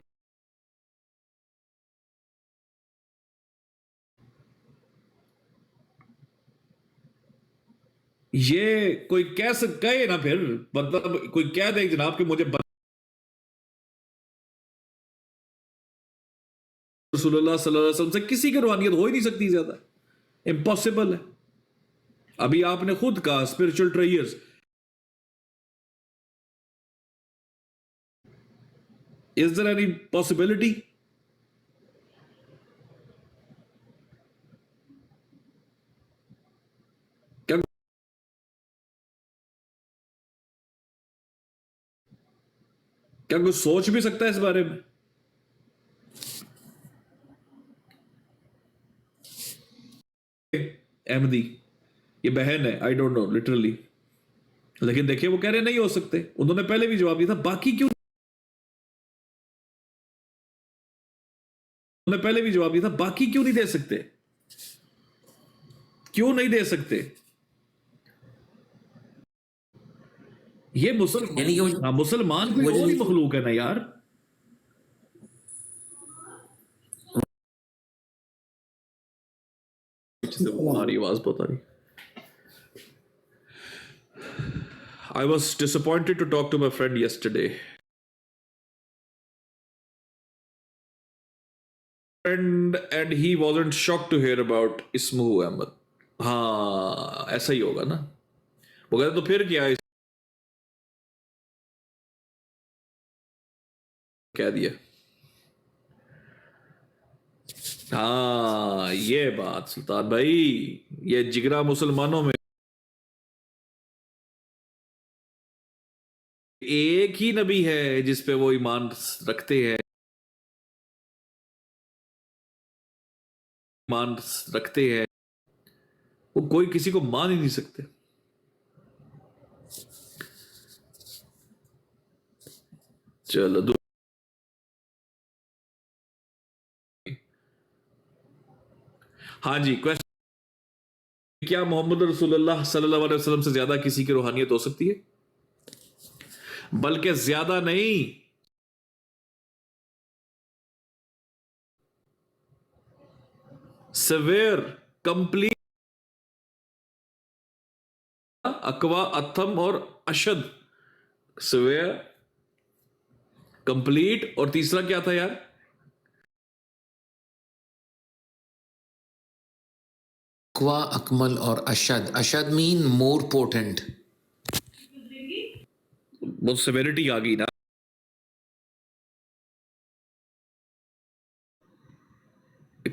ये कोई कैसे कहे ना, फिर मतलब कोई कह दे जनाब कि मुझे रसूलुल्लाह सल्लल्लाहु अलैहि वसल्लम से किसी की रूहानियत हो ही नहीं सकती, ज्यादा इम्पॉसिबल है। अभी आपने खुद कहा spiritual traits, is there any possibility? क्या क्या कोई सोच भी सकता है इस बारे में? अहमदी, ये बहन है, आई डोंट नो लिटरली, लेकिन देखिए वो कह रहे नहीं हो सकते। उन्होंने पहले भी जवाब दिया था, बाकी क्यों? उन्होंने पहले भी जवाब दिया था, बाकी क्यों नहीं दे सकते? क्यों नहीं दे सकते? ये मुसलमान, यानी कि हाँ, मुसलमान कोई और ही मखलूक है ना यार। हमारी आवाज पता नहीं। I was disappointed to talk to my friend yesterday. And he wasn't shocked to hear about Ismuhu Ahmed. हाँ, ऐसा ही होगा ना। वो कहते तो फिर क्या कह दिया? हाँ, ये बात सुल्तान भाई, ये जिगरा मुसलमानों में एक ही नबी है जिस पे वो ईमान रखते हैं, ईमान रखते हैं, वो कोई किसी को मान ही नहीं सकते। चलो हाँ जी, क्वेश्चन, क्या मोहम्मद रसूलुल्लाह सल्लल्लाहु अलैहि वसल्लम से ज्यादा किसी की रूहानियत हो सकती है? बल्कि ज्यादा नहीं, सवेर, कंप्लीट, अकवा, अथम और अशद। सवेर, कंप्लीट, और तीसरा क्या था यार? अक्वा, अकमल और अशद. अशद मीन मोर पोटेंट. वो सेवेरिटी आ गई ना.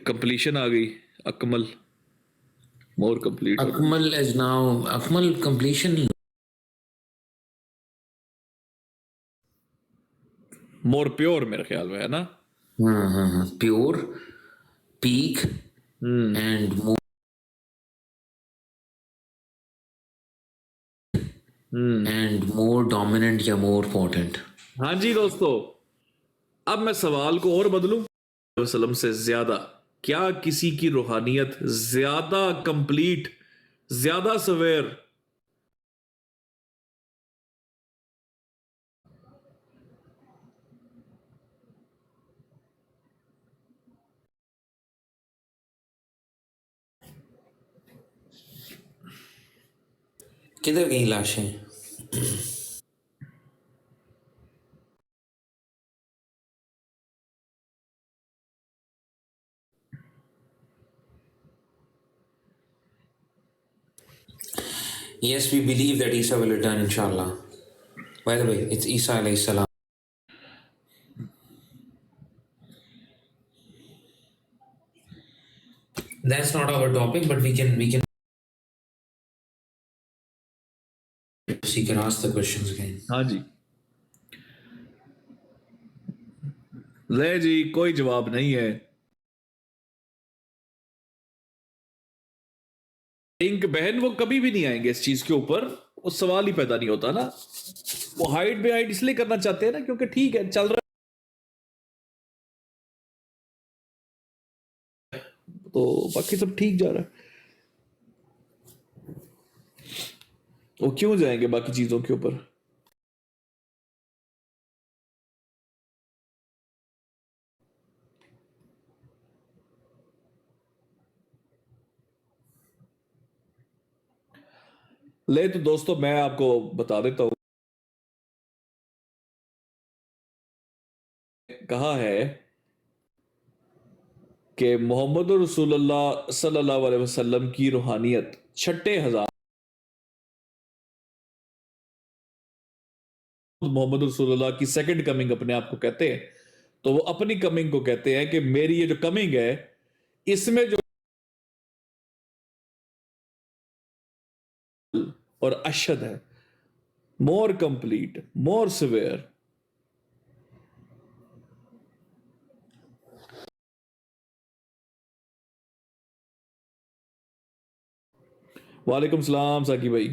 कंप्लीशन आ गई. Akmal more complete. Akmal is now, Akmal completion नहीं. मोर प्योर मेरे ख्याल में है ना. Pure, peak and more. And more dominant या मोर पोटेंट. हाँ जी दोस्तों, अब मैं सवाल को और बदलूं. वसल्लम से ज्यादा क्या किसी की रूहानियत ज्यादा कंप्लीट, ज्यादा सवेर, किधर गई लाशें? Yes, we believe that Isa will return, inshallah. By the way, it's Isa alayhi salam. That's not our topic, but we can ask the questions again. हाँ जी. ले जी, कोई जवाब नहीं है. इनक बहन वो कभी भी नहीं आएंगे इस चीज के ऊपर. वो सवाल ही पैदा नहीं होता ना. वो हाइड बाय हाइड इसलिए करना चाहते हैं ना क्योंकि ठीक है चल रहा है, तो बाकी सब ठीक जा रहा है. वो क्यों जाएंगे बाकी चीजों के ऊपर? ले तो दोस्तों मैं आपको बता देता हूं. कहा है कि मोहम्मद रसूलुल्लाह सल्लल्लाहु अलैहि वसल्लम की रूहानियत 6,000. मोहम्मद रसूलुल्लाह की सेकंड कमिंग अपने आप को कहते हैं, तो वो अपनी कमिंग को कहते हैं कि मेरी ये जो कमिंग है इसमें जो और अशद है, मोर कंप्लीट, मोर सिवियर. वालेकुम सलाम साकी भाई.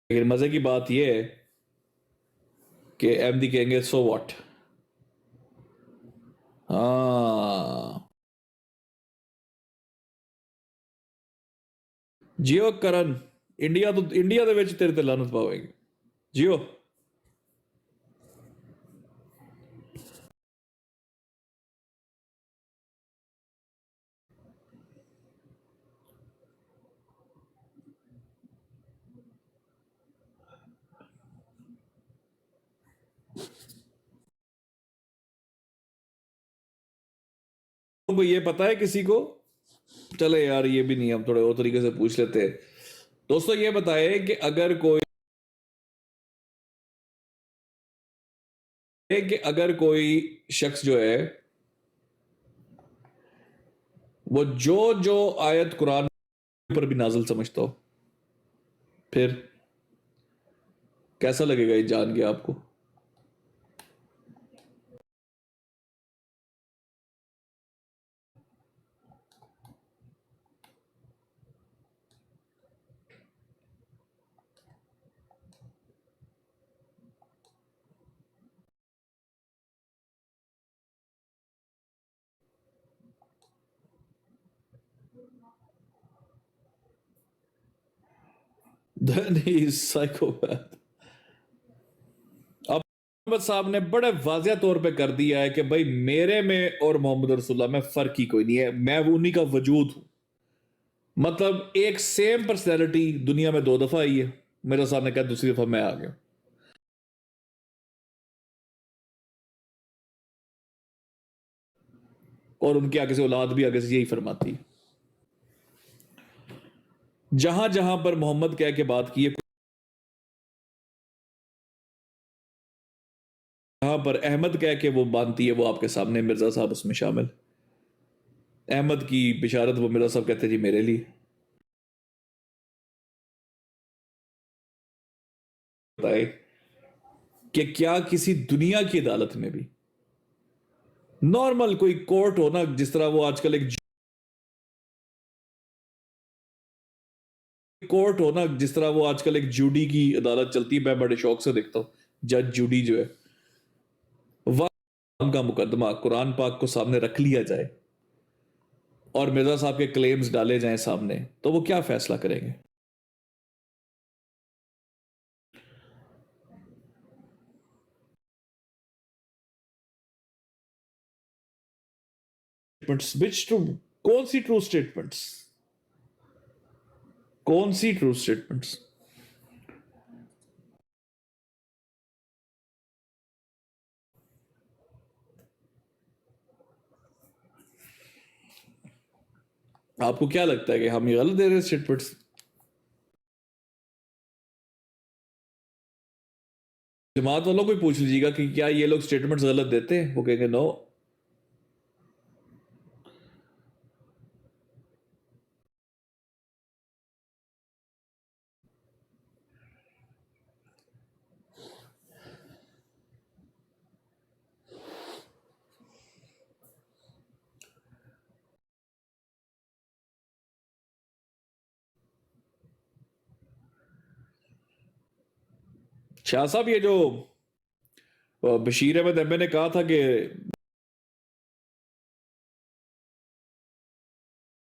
लेकिन मजे की बात यह है कि एमडी कहेंगे सो व्हाट. हाँ जियो करण, इंडिया तो इंडिया ਦੇ ਵਿੱਚ तेरे ते लानत पावेंगे. जियो को ये पता है किसी को? चले यार ये भी नहीं, हम थोड़े और तरीके से पूछ लेते हैं. दोस्तों ये बताए कि अगर कोई शख्स जो है वो जो आयत कुरान पर भी नाजिल समझता हो, फिर कैसा लगेगा ये जान के आपको? Then he is psychopath. अब मोहम्मद साहब ने बड़े वाजिया तौर पे कर दिया है कि भाई मेरे में और मोहम्मद रसूलुल्लाह में फर्क ही कोई नहीं है, मैं वो उन्हीं का वजूद हूं. मतलब एक सेम पर्सनैलिटी दुनिया में 2 दफा आई है। मेरे सामने कहा दूसरी दफा मैं आ गया। और उनके आगे से औलाद भी आगे से यही फरमाती है। जहां जहां पर मोहम्मद कह के बात की है, जहां पर अहमद कह के वो बांधती है, वो आपके सामने मिर्जा साहब उसमें शामिल। अहमद की बिशारत वो मिर्जा साहब कहते जी मेरे लिए। बताए कि क्या किसी दुनिया की अदालत में भी नॉर्मल कोई कोर्ट हो ना, जिस तरह वो आजकल एक कोर्ट हो ना, जिस तरह वो आजकल एक जूडी की अदालत चलती है, मैं बड़े शौक से देखता हूं। जज जूडी जो है, वह का मुकदमा कुरान पाक को सामने रख लिया जाए और मिर्जा साहब के क्लेम्स डाले जाएं सामने, तो वो क्या फैसला करेंगे? Which true? कौन सी ट्रू स्टेटमेंट्स? कौन सी ट्रू स्टेटमेंट्स? आपको क्या लगता है कि हम ये गलत दे रहे हैं स्टेटमेंट्स? जमात वालों को ही पूछ लीजिएगा कि क्या ये लोग स्टेटमेंट्स गलत देते हैं, वो कहेंगे नो। शाह साहब, ये जो बशीर अहमद एमए ने कहा था कि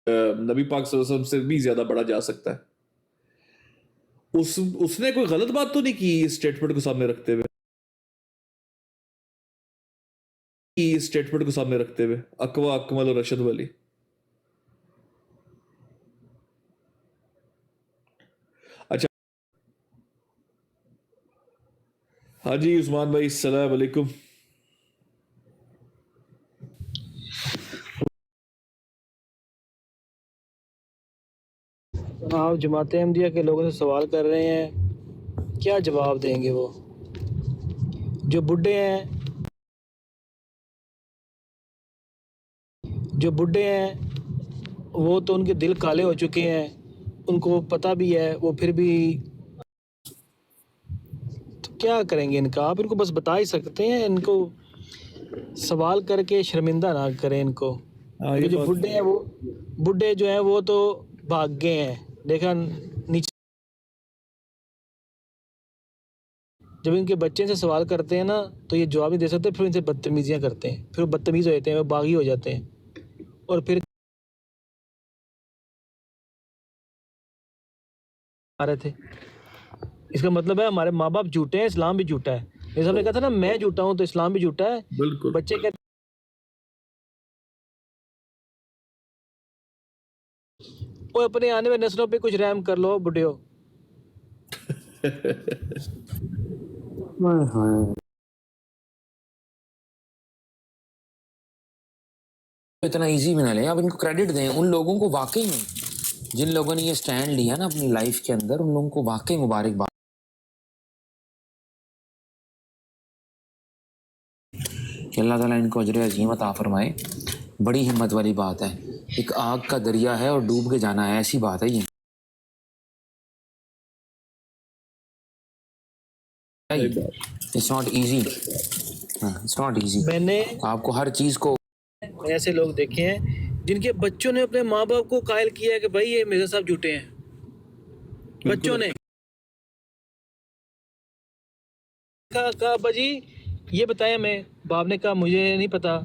नबी पाक सल्लल्लाहु अलैहि वसल्लम से भी ज्यादा बढ़ा जा सकता है, उसने कोई गलत बात तो नहीं की इस स्टेटमेंट को सामने रखते हुए? इस स्टेटमेंट को सामने रखते हुए अकवा अकमल और रशद वली। अच्छा, हाँ जी उस्मान भाई, अस्सलाम वालेकुम। आप जमात अहमदिया के लोगों से सवाल कर रहे हैं, क्या जवाब देंगे वो? जो बुढ़े हैं वो तो उनके दिल काले हो चुके हैं, उनको पता भी है, वो फिर भी तो क्या करेंगे इनका? आप इनको बस बता ही सकते हैं, इनको सवाल करके शर्मिंदा ना करें इनको। ये जो बुढ़े हैं, वो बुढ़े जो हैं वो तो भाग गए हैं, देखा नीचे। जब इनके बच्चे से सवाल करते हैं ना तो ये जवाब नहीं दे सकते, फिर इनसे बदतमीजियां करते हैं, फिर वो बदतमीज हो जाते हैं, वो बागी हो जाते हैं, और फिर आ रहे थे। इसका मतलब है हमारे माँ बाप झूठे हैं, इस्लाम भी झूठा है। जैसे हमने कहा था ना, मैं झूठा हूँ तो इस्लाम भी झूठा है। बिल्कुल। बच्चे कहते वो अपने आने वाली नस्लों पे कुछ रहम कर लो बुढ़ियो। इतना इजी बना लें, आप इनको क्रेडिट दें। उन लोगों को वाकई में, जिन लोगों ने ये स्टैंड लिया ना अपनी लाइफ के अंदर, उन लोगों को वाकई मुबारकबाद। अल्लाह ताला इनको अजर अजीम अता फरमाए। बड़ी हिम्मत वाली बात है, एक आग का दरिया है और डूब के जाना है, ऐसी बात है ये। It's not easy, it's not easy. मैंने आपको हर चीज को, ऐसे लोग देखे हैं जिनके बच्चों ने अपने माँ बाप को कायल किया है कि भाई ये मिर्जा साहब झूठे हैं। बच्चों ने कहा अब्बा जी ये बताया, मैं बाप ने कहा मुझे नहीं पता,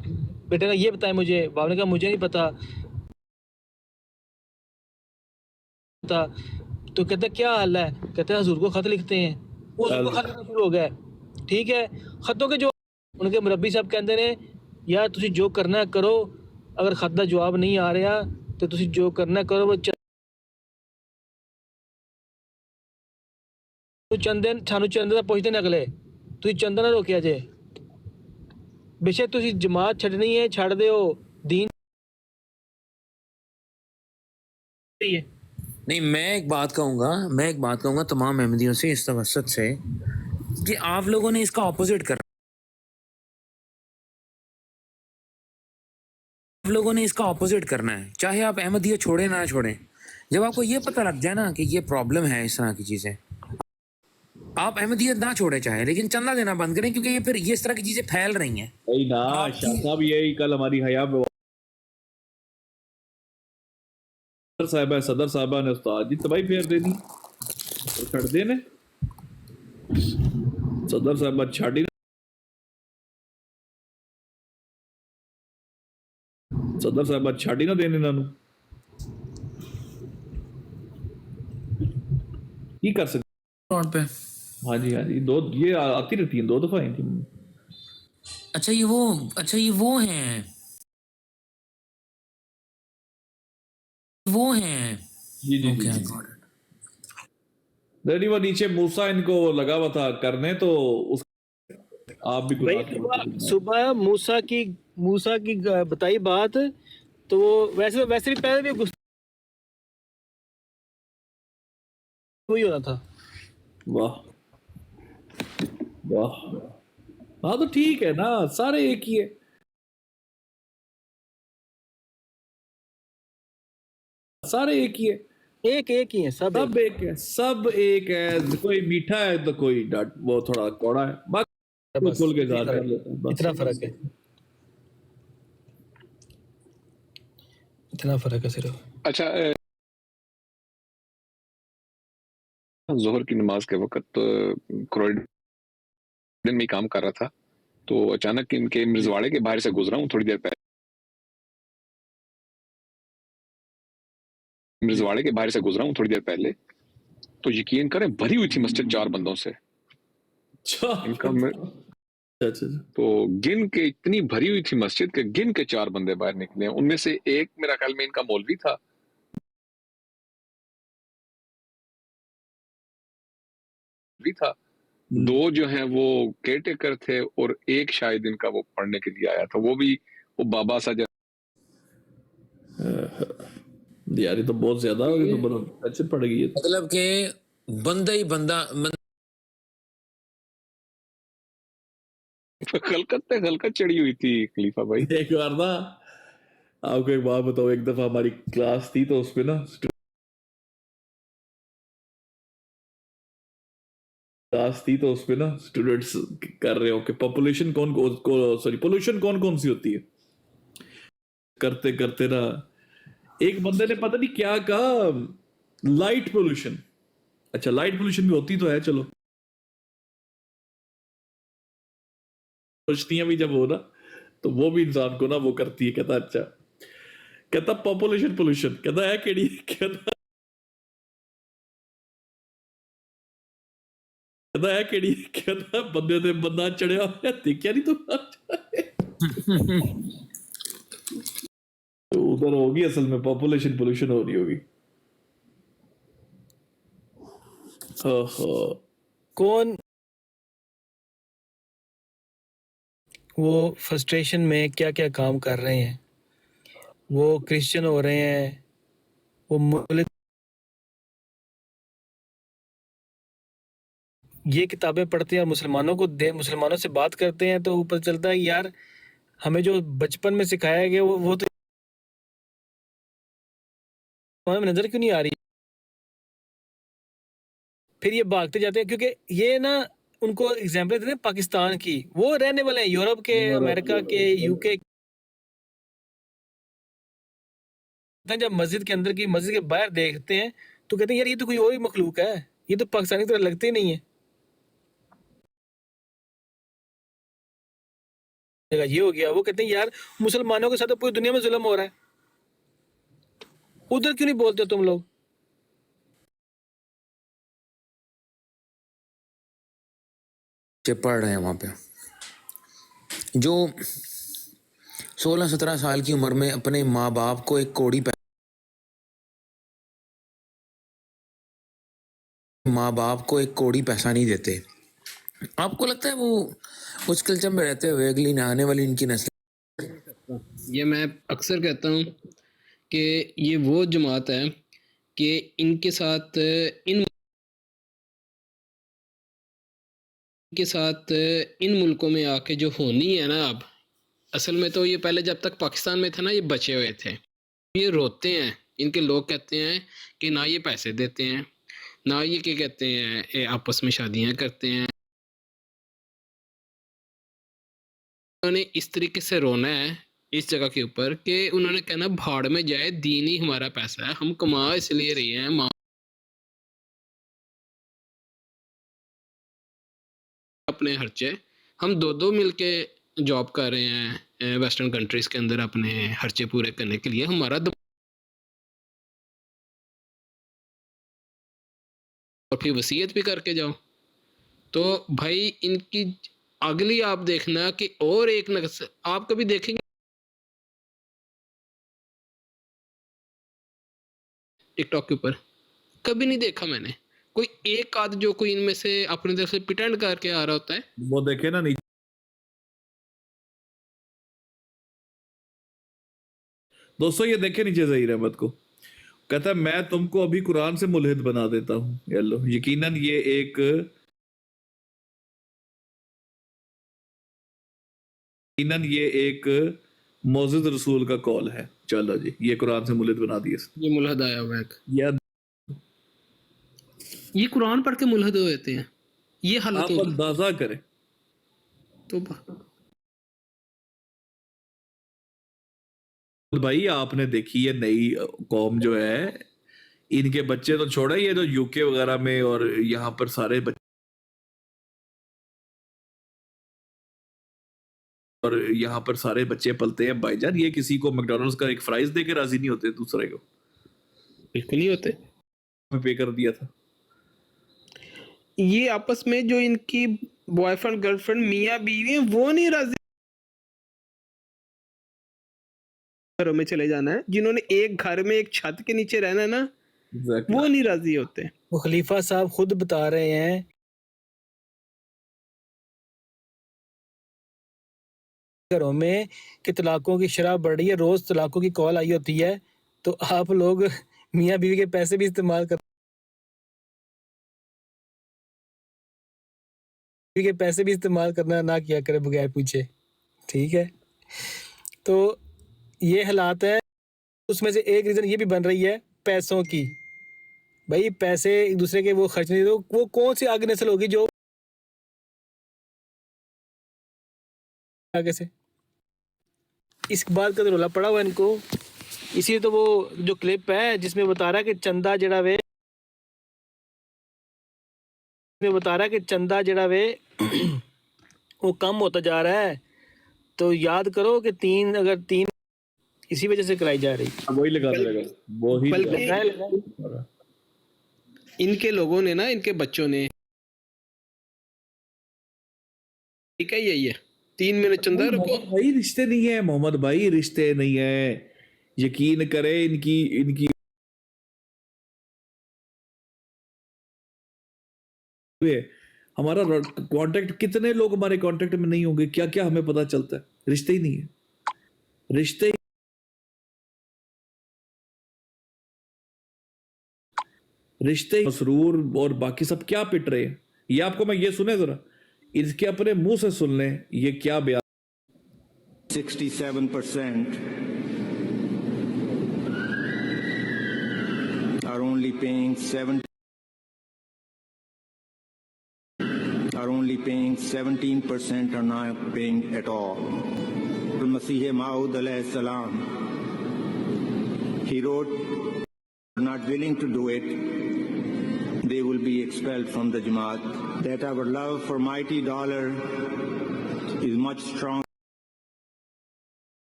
बेटे ने ये बताया मुझे, बाप ने कहा मुझे नहीं पता। तो कहते क्या हाल है? कहते हैं हुजूर को खत लिखते हैं। वो हुजूर को खत लिखना शुरू हो गया। ठीक है, खतों के जो उनके मुरब्बी साहब कहते ने यार तुसी जो करना है करो, अगर खत का जवाब नहीं आ रहा तो तुसी जो करना करो, वो ਚੰਦੇ ਸਾਨੂੰ ਚੰਦੇ ਦਾ ਪੁੱਛਦੇ ਨੇ ਅਗਲੇ ਤੁਸੀਂ ਚੰਦਾ ਨਾ ਰੋਕਿਆ ਜੇ ਬੇਸ਼ੱਕ ਤੁਸੀਂ ਜਮਾਤ ਛੱਡਣੀ ਹੈ ਛੱਡ ਦਿਓ दीन है नहीं, मैं एक बात कहूंगा तमाम अहमदियों से इस तवसत से कि आप लोगों ने इसका ऑपोजिट कर आप लोगों ने इसका ऑपोजिट करना है, चाहे आप अहमदियत छोड़े ना छोड़ें। जब आपको ये पता लग जाए ना कि ये प्रॉब्लम है, इस तरह की चीजें, आप अहमदियत ना छोड़े चाहे, लेकिन चंदा देना बंद करें, क्योंकि ये फिर ये इस तरह की चीजें फैल रही हैं। नहीं ना शाह साहब, यही कल हमारी हया में सदर साहबा ने उस्ताद जी तबाही फेर देनी तो छड़ देने सदर साहबा छाड़ी सदर साहबा छाड़ी ना देने इन्हों की कर सकते रोड पे। हाँ जी दो ये आती रहती हैं, 2 दफा आई थी। अच्छा ये वो हैं जी जी जी नहीं वो नीचे मूसा इनको लगा हुआ था करने, तो उस आप भी भाई सुबह मूसा की बताई बात, तो वो वैसे भी पहले भी वही होना था। वाह वाह, हाँ तो ठीक है ना, सारे एक ही है, सारे एक ही है, एक ही है, सब एक है, सब एक है। कोई मीठा है तो कोई वो थोड़ा कौड़ा है, बाकी खुल के ज़ाहिर कर लेता है, इतना फर्क है, इतना फर्क है सिर्फ। अच्छा, जोहर की नमाज के वक्त क्रोयडन में काम कर रहा था, तो अचानक इनके मिर्जवाड़े के बाहर से गुजरा हूँ थोड़ी देर पहले, तो यकीन करें भरी हुई थी मस्जिद 4 बंदों से। इनका तो गिन के इतनी भरी हुई थी मस्जिद के गिन के 4 बंदे बाहर निकले, उनमें से एक मेरा ख्याल में इनका मौलवी था, दो जो हैं वो केयरटेकर थे, और एक शायद इनका वो पढ़ने के लिए आया था, वो भी वो बाबा सा यार ये तो बहुत ज्यादा हो गई, तो बड़ा अच्छे पड़ गई है। मतलब कि बंदा ही बंदा खलकत चढ़ी हुई थी खलीफा भाई। एक बार ना आपको एक बात बताओ, एक दफा हमारी क्लास थी, तो उसमें ना स्टूडेंट्स कर रहे हो कि पोल्यूशन कौन सी होती है, करते करते ना एक बंदे ने पता नहीं क्या कहा, लाइट पोल्यूशन। अच्छा लाइट पोल्यूशन भी होती तो है, चलो रोशनियां भी जब हो ना तो वो भी इंसान को ना वो करती है। कहता अच्छा, कहता पॉपुलेशन पोल्यूशन, कहता है केड़ी, कहता है केड़ी, कहता बंदे ते बंदा चढ़िया होया देखिया नहीं तो उधर होगी असल में पॉपुलेशन पोल्यूशन हो रही होगी। कौन वो फ्रस्ट्रेशन में क्या क्या काम कर रहे हैं, वो क्रिश्चियन हो रहे हैं, वो मुल्क ये किताबें पढ़ते हैं और मुसलमानों से बात करते हैं, तो ऊपर चलता है यार हमें जो बचपन में सिखाया गया वो तो हमें नजर क्यों नहीं आ रही। फिर ये भागते जाते हैं, क्योंकि ये ना उनको एग्जाम्पल देते हैं पाकिस्तान की, वो रहने वाले हैं यूरोप के, अमेरिका के, यूके। जब मस्जिद के अंदर की मस्जिद के बाहर देखते हैं तो कहते हैं यार ये तो कोई और ही मखलूक है, ये तो पाकिस्तानी तरह लगते ही नहीं है। ये हो गया, वो कहते हैं यार मुसलमानों के साथ तो पूरी दुनिया में जुल्म हो रहा है, उधर क्यों नहीं बोलते तुम लोग। पढ़ रहे हैं वहाँ पे, जो 16-17 साल की उम्र में अपने माँ बाप को एक कोड़ी माँ बाप को एक कौड़ी पैसा नहीं देते। आपको लगता है वो उस कल्चर में रहते हुए अगली आने वाली इनकी नस्ल? ये मैं अक्सर कहता हूँ कि ये वो जमात है कि इनके साथ इन मुल्कों में आके जो होनी है ना, अब असल में तो ये पहले जब तक पाकिस्तान में थे ना, ये बचे हुए थे। ये रोते हैं, इनके लोग कहते हैं कि ना ये पैसे देते हैं, ना ये क्या कहते हैं, ये आपस में शादियां करते हैं। उन्होंने इस तरीके से रोना है इस जगह के ऊपर कि उन्होंने कहना भाड़ में जाए, दीन ही हमारा पैसा है, हम कमा इसलिए रहे हैं, माँ अपने खर्चे, हम दो मिलके जॉब कर रहे हैं वेस्टर्न कंट्रीज के अंदर अपने खर्चे पूरे करने के लिए, हमारा और फिर वसीयत भी करके जाओ। तो भाई इनकी अगली आप देखना कि और एक नक्स आप कभी देखेंगे टिकटॉक के ऊपर, कभी नहीं देखा मैंने कोई एक आध जो कोई इनमें से अपनी तरफ से पिटेंड करके आ रहा होता है। वो देखे ना नीचे, दोस्तों ये देखे नीचे ज़हीर अहमद को, कहता है मैं तुमको अभी कुरान से मुल्हिद बना देता हूँ। ये लो, यकीनन ये एक मोअज़्ज़िज़ रसूल का कॉल है। चलो जी, ये कुरान से मुल्हिद बना दिए। ये मुल्हद आया हुआ है, यार ये कुरान पढ़ के मुल्हद हो जाते हैं, ये हालत आप होगी। अंदाजा करें, तो भाई आपने देखी है नई कौम जो है, इनके बच्चे तो छोड़े, ये जो यूके वगैरह में और यहाँ पर सारे बच्चे, और यहाँ पर सारे बच्चे पलते हैं भाईजान, ये किसी को मैकडॉनल्ड्स का एक फ्राइज दे के राजी नहीं होते, दूसरे को बिल्कुल नहीं होते। मैं पे कर दिया था। ये आपस में जो इनकी बॉयफ्रेंड गर्लफ्रेंड मियाँ बीवी हैं, वो नहीं राजी घरों में चले जाना है, जिन्होंने एक घर में एक छत के नीचे रहना है ना, वो नहीं राजी होते। वो खलीफा साहब खुद बता रहे हैं घरों में कि तलाकों की शराब बढ़ रही है, रोज तलाकों की कॉल आई होती है, तो आप लोग मियाँ बीवी के पैसे भी इस्तेमाल कर के पैसे भी इस्तेमाल करना ना किया करे बगैर पूछे, ठीक है। तो ये हालात है। उसमें से एक रीजन ये भी बन रही है पैसों की, भाई पैसे एक दूसरे के वो खर्च नहीं, तो वो कौन सी आगे नस्ल होगी जो आगे से इस बात का तो रोला पड़ा हुआ इनको। इसीलिए तो वो जो क्लिप है जिसमें बता रहा है कि चंदा जड़ा वे वो कम होता जा रहा है, तो याद करो कि तीन इसी वजह से कराई जा रही। वही लगा देगा, वो ही इनके लोगों ने ना, इनके बच्चों ने, ठीक है, यही है 3 मिनट चंदा रुको। भाई रिश्ते नहीं है मोहम्मद भाई, रिश्ते नहीं है, यकीन करे इनकी हमारा कांटेक्ट, कितने लोग हमारे कांटेक्ट में नहीं होंगे, क्या क्या हमें पता चलता है, रिश्ते ही नहीं है, रिश्ते मसरूर और बाकी सब क्या पिट रहे हैं, ये आपको मैं ये सुने जरा, इसके अपने मुंह से सुन लें ये क्या बयान। 67% are only paying 17% are not paying at all. Masih Maud alayhi salam, he wrote, not willing to do it, they will be expelled from the Jamaat. That our love for mighty dollar is much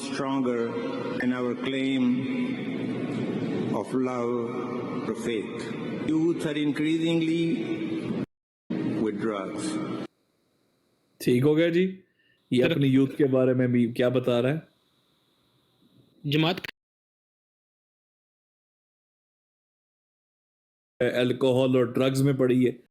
stronger than our claim of love for faith. Youth are increasingly with drugs. ठीक हो गया जी, ये अपनी यूथ के बारे में भी क्या बता रहा है। जमात अल्कोहल और ड्रग्स में पड़ी है।